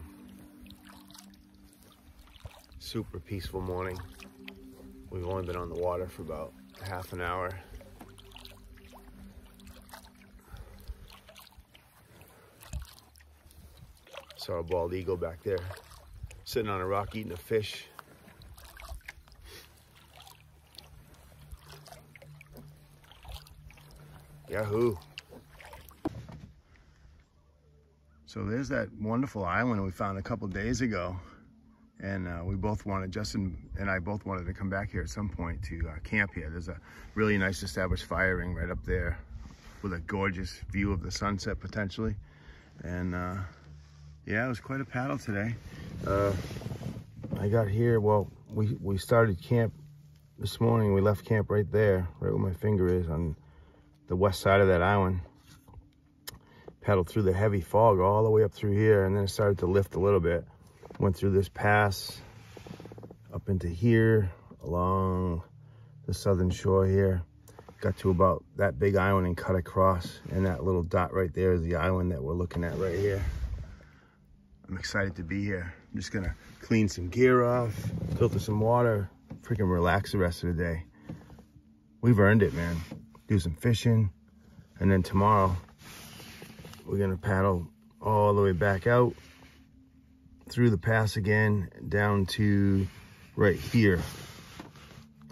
S1: Super peaceful morning. We've only been on the water for about half an hour.
S2: Saw a bald eagle back there, sitting on a rock eating a fish. Yahoo! So there's that wonderful island we found a couple days ago, and we both wanted, Justin and I both wanted to come back here at some point to camp here. There's a really nice established fire ring right up there with a gorgeous view of the sunset potentially. And yeah, it was quite a paddle today. I got here, well, we started camp this morning. We left camp right there, right where my finger is, on the west side of that island. Paddled through the heavy fog all the way up through here, and then it started to lift a little bit. Went through this pass up into here, along the southern shore here. Got to about that big island and cut across, and that little dot right there is the island that we're looking at right here. I'm excited to be here. I'm just gonna clean some gear off, filter some water, freaking relax the rest of the day. We've earned it, man. Do some fishing, and then tomorrow we're gonna paddle all the way back out through the pass again, down to right here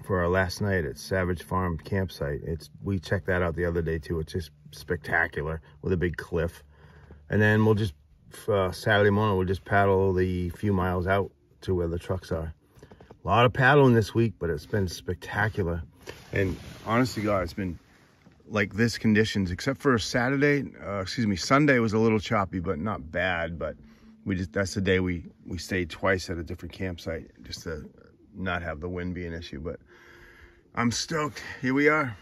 S2: for our last night at Savage Farm campsite. We checked that out the other day too. It's just spectacular with a big cliff. And then we'll just, Saturday morning, we'll just paddle the few miles out to where the trucks are. A lot of paddling this week, but it's been spectacular. And honestly, God, it's been like this conditions, except for Sunday was a little choppy, but not bad. But that's the day we stayed twice at a different campsite, just to not have the wind be an issue. But I'm stoked. Here we are.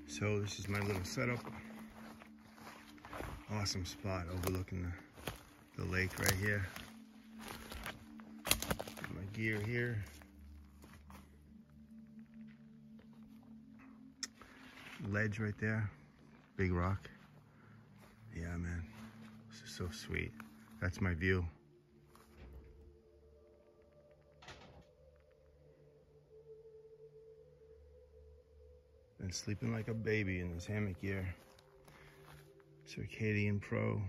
S2: So this is my little setup. Awesome spot overlooking the lake right here. Got my gear here. Ledge right there. Big rock. Yeah, man. This is so sweet. That's my view. Been sleeping like a baby in this hammock here. Circadian Pro.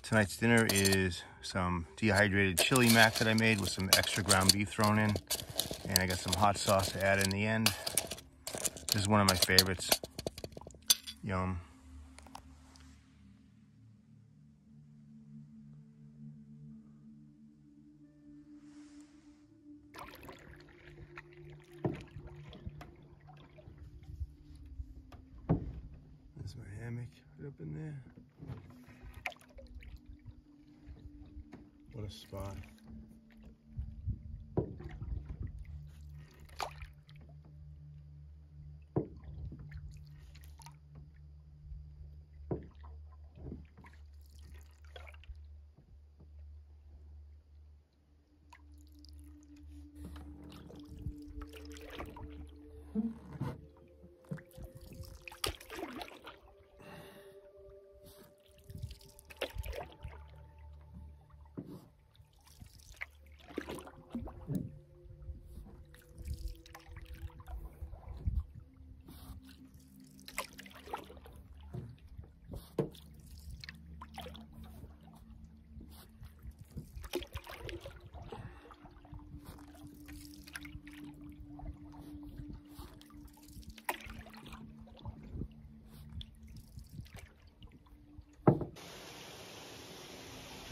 S2: Tonight's dinner is some dehydrated chili mac that I made with some extra ground beef thrown in. And I got some hot sauce to add in the end. This is one of my favorites. Yum. There's my hammock right up in there. What a spot.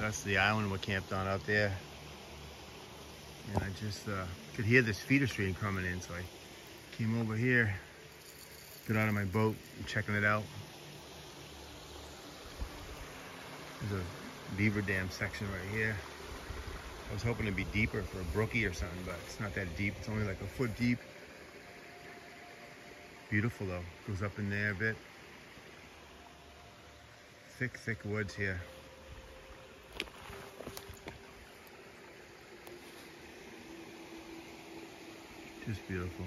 S1: That's the island we're camped on out there. And I just could hear this feeder stream coming in, so I came over here, got out of my boat and checking it out. There's a beaver dam section right here. I was hoping it'd be deeper for a brookie or something, but it's not that deep. It's only like a foot deep. Beautiful though, goes up in there a bit. Thick, thick woods here. Just beautiful.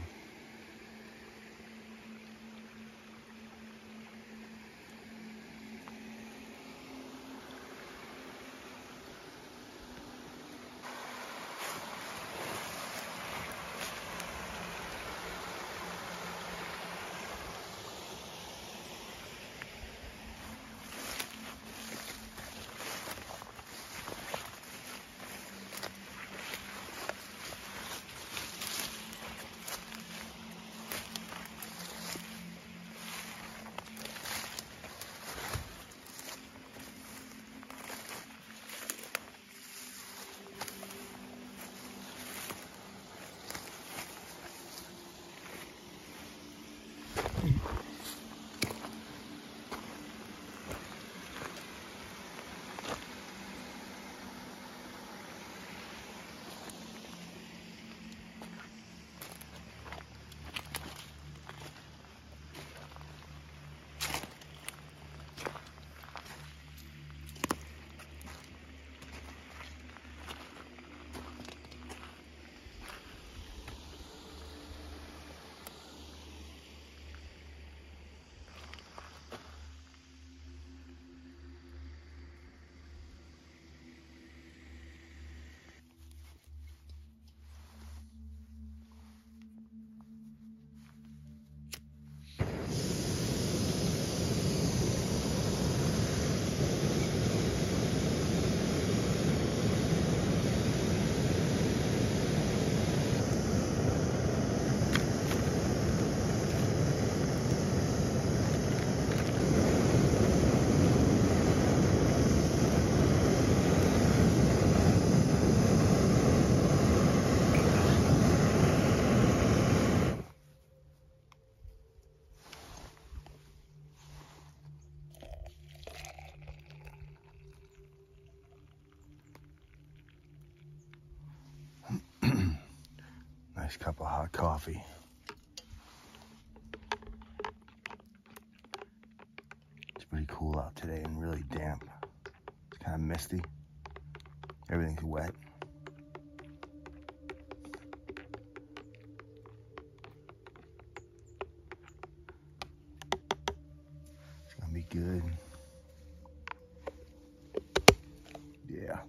S1: Nice cup of hot coffee. It's pretty cool out today and really damp. It's kind of misty. Everything's wet. It's gonna be good. Yeah.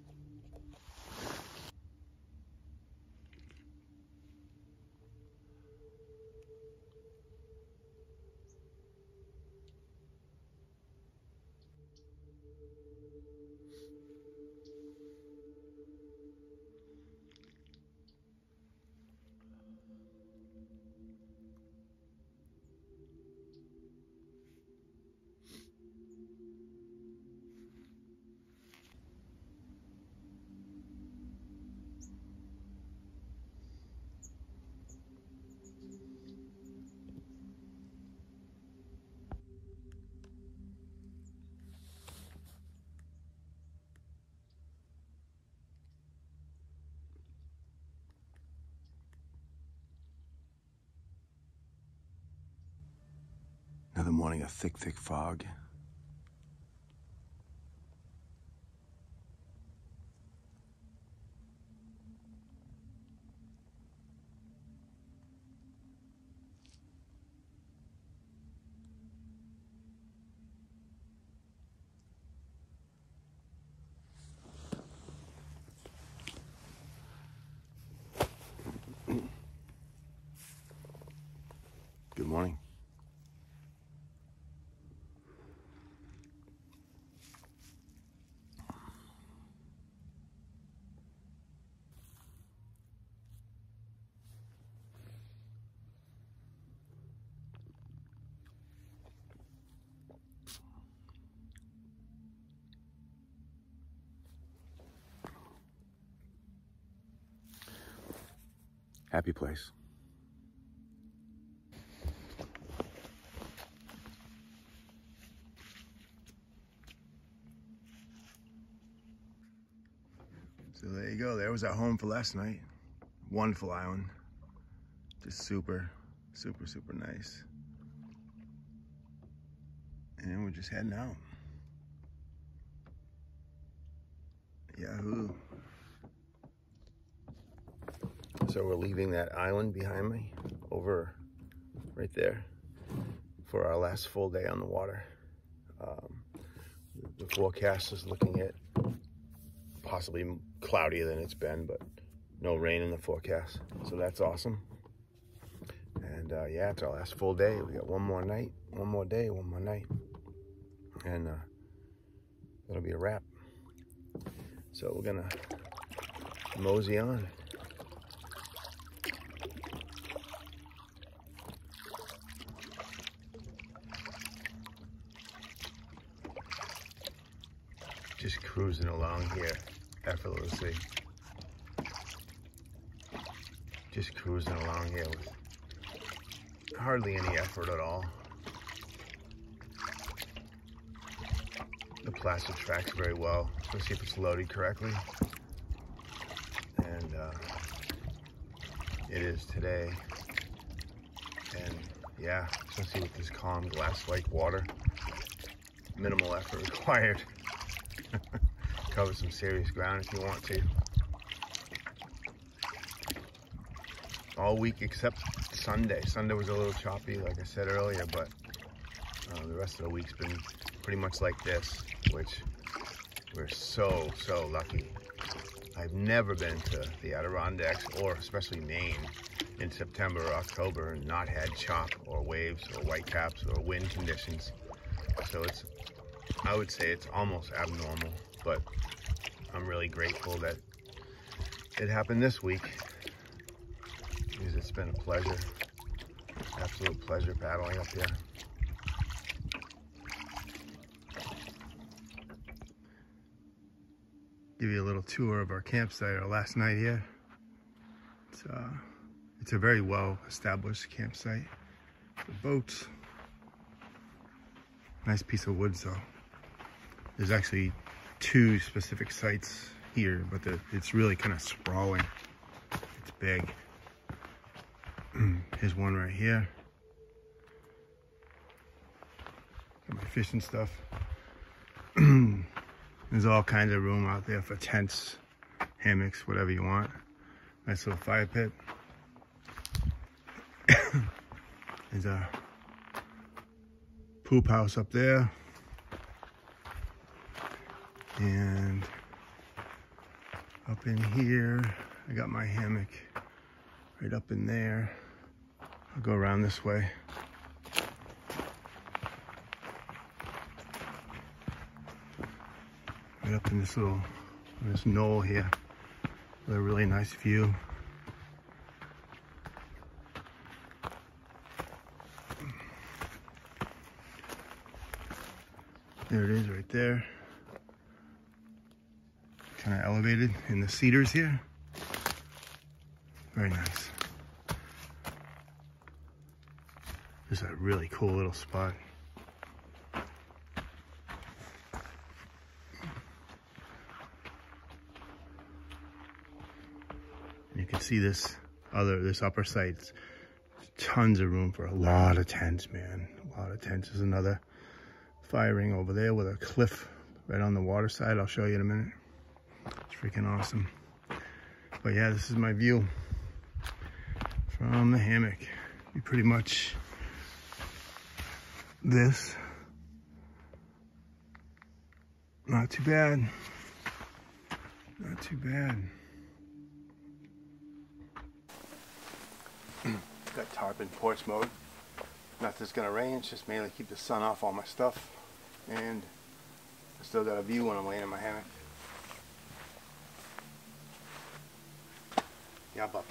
S1: Another morning of thick, thick fog. Good morning.
S2: Happy place.
S1: So there you go. There was our home for last night. Wonderful island. Just super, super, super nice. And we're just heading out. Yahoo.
S2: So we're leaving that island behind me, over right there, for our last full day on the water. The forecast is looking at possibly cloudier than it's been, but no rain in the forecast, so that's awesome. And yeah, it's our last full day. We got one more night, one more day, one more night, and that'll be a wrap. So we're gonna mosey on. Just cruising along here effortlessly. Just cruising along here with hardly any effort at all. The plastic tracks very well, especially if it's loaded correctly. And it is today. And yeah, especially with this calm glass-like water, minimal effort required. Cover some serious ground if you want to. All week except Sunday. Sunday was a little choppy, like I said earlier, but the rest of the week's been pretty much like this, which we're so lucky. I've never been to the Adirondacks, or especially Maine, in September or October and not had chop or waves or whitecaps or wind conditions. So I would say it's almost abnormal, but I'm really grateful that it happened this week, because it's been a pleasure, absolute pleasure paddling up here.
S1: Give you a little tour of our campsite, our last night here. It's a very well established campsite. The boats. Nice piece of wood though. There's actually 2 specific sites here, but it's really kind of sprawling. It's big. Here's one right here. Got my fishing stuff. There's all kinds of room out there for tents, hammocks, whatever you want. Nice little fire pit. There's a poop house up there. And up in here, I got my hammock right up in there. I'll go around this way. Right up in this knoll here with a really nice view. There it is right there. Kind of elevated in the cedars here. Very nice. Just a really cool little spot. You can see this upper site. Tons of room for a lot of tents, man. A lot of tents. There's another fire ring over there with a cliff right on the water side. I'll show you in a minute. It's freaking awesome. But yeah, this is my view from the hammock. Be pretty much this. Not too bad. Not too bad. Got tarp in porch mode. Not that it's gonna rain, it's just mainly keep the sun off all my stuff. And I still got a view when I'm laying in my hammock. Yeah, but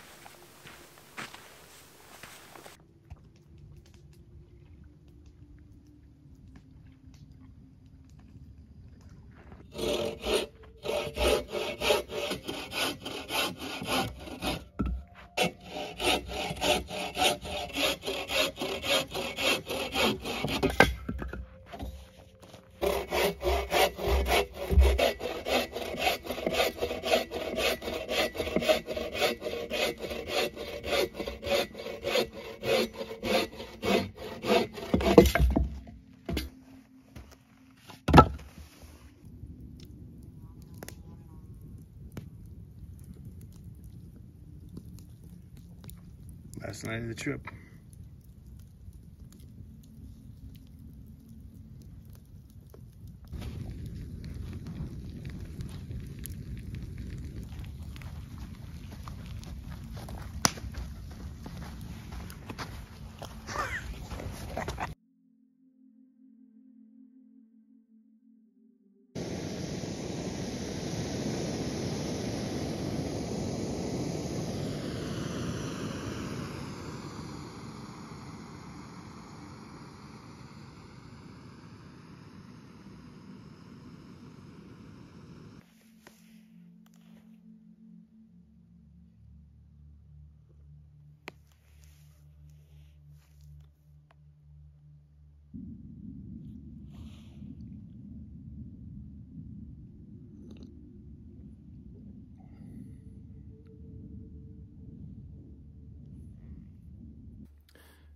S1: Last night of the trip.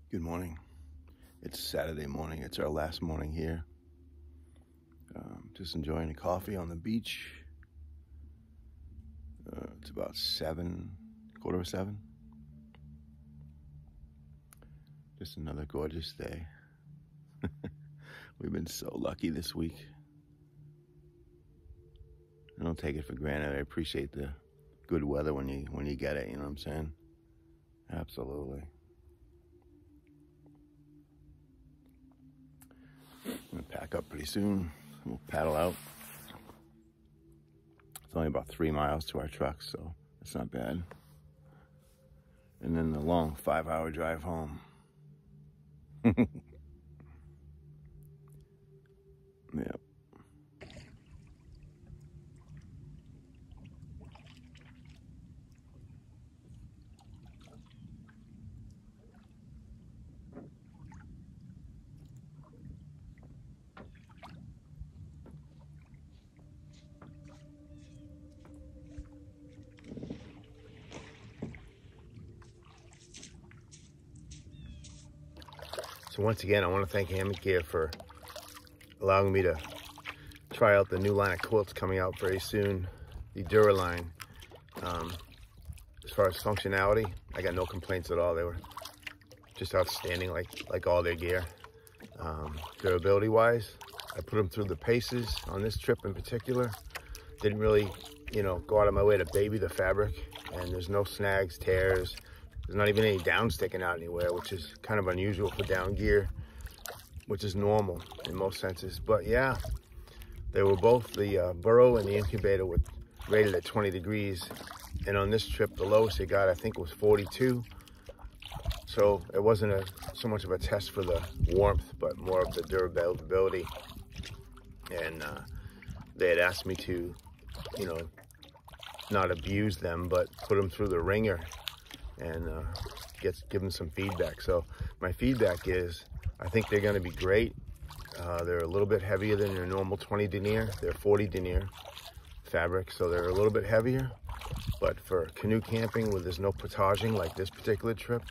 S1: Good morning. It's Saturday morning. It's our last morning here. Just enjoying a coffee on the beach. It's about 7, quarter of 7. Just another gorgeous day. We've been so lucky this week. I don't take it for granted. I appreciate the good weather when you get it, you know what I'm saying? Absolutely. I'm gonna pack up pretty soon. We'll paddle out. It's only about 3 miles to our truck, so it's not bad. And then the long 5-hour drive home. Yep. So once again, I want to thank Hammock Gear for allowing me to try out the new line of quilts coming out very soon, the Dura line. As far as functionality, I got no complaints at all. They were just outstanding, like all their gear. Durability wise, I put them through the paces on this trip in particular. Didn't really, go out of my way to baby the fabric, and there's no snags, tears. There's not even any down sticking out anywhere, which is kind of unusual for down gear, which is normal in most senses. But yeah, they were both, the burrow and the incubator were rated at 20 degrees. And on this trip, the lowest it got, I think, was 42. So it wasn't so much of a test for the warmth, but more of the durability. And they had asked me to, not abuse them, but put them through the ringer and give them some feedback. So my feedback is, I think they're gonna be great. They're a little bit heavier than your normal 20 denier. They're 40 denier fabric, so they're a little bit heavier. But for canoe camping where there's no portaging like this particular trip,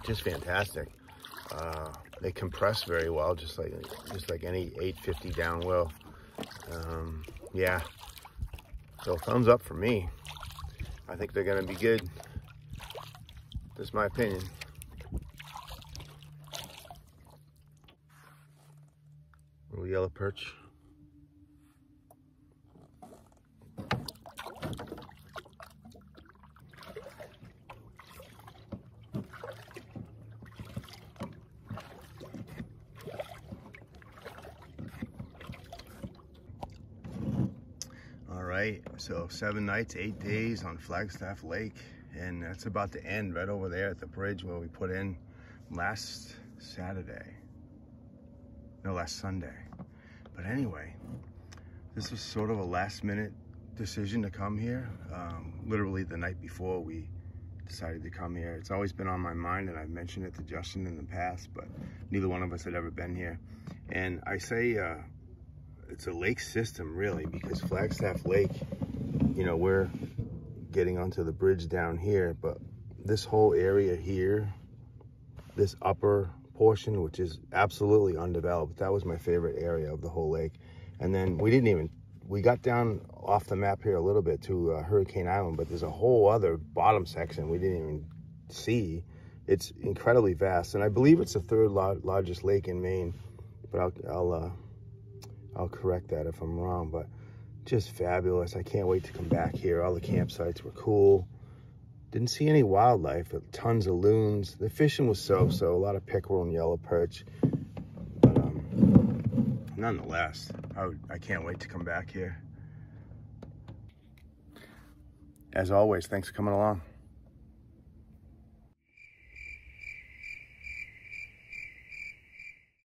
S1: just fantastic. They compress very well, just like any 850 down will. Yeah, so thumbs up for me. I think they're gonna be good. That's my opinion. Little yellow perch. All right, so 7 nights, 8 days on Flagstaff Lake, and that's about to end right over there at the bridge where we put in last Sunday. But anyway, this was sort of a last minute decision to come here. Literally the night before we decided to come here. It's always been on my mind, and I've mentioned it to Justin in the past, but neither one of us had ever been here. And I say it's a lake system really, because Flagstaff Lake, we're getting onto the bridge down here, but this whole area here, this upper portion, which is absolutely undeveloped, that was my favorite area of the whole lake. And then we got down off the map here a little bit to Hurricane Island, but there's a whole other bottom section we didn't even
S4: see. It's incredibly vast, and I believe it's the third largest lake in Maine, but I'll correct that if I'm wrong. But just fabulous. I can't wait to come back here. All the campsites were cool. Didn't see any wildlife, but tons of loons. The fishing was so-so, a lot of pickerel and yellow perch. But nonetheless, I can't wait to come back here. As always, thanks for coming along.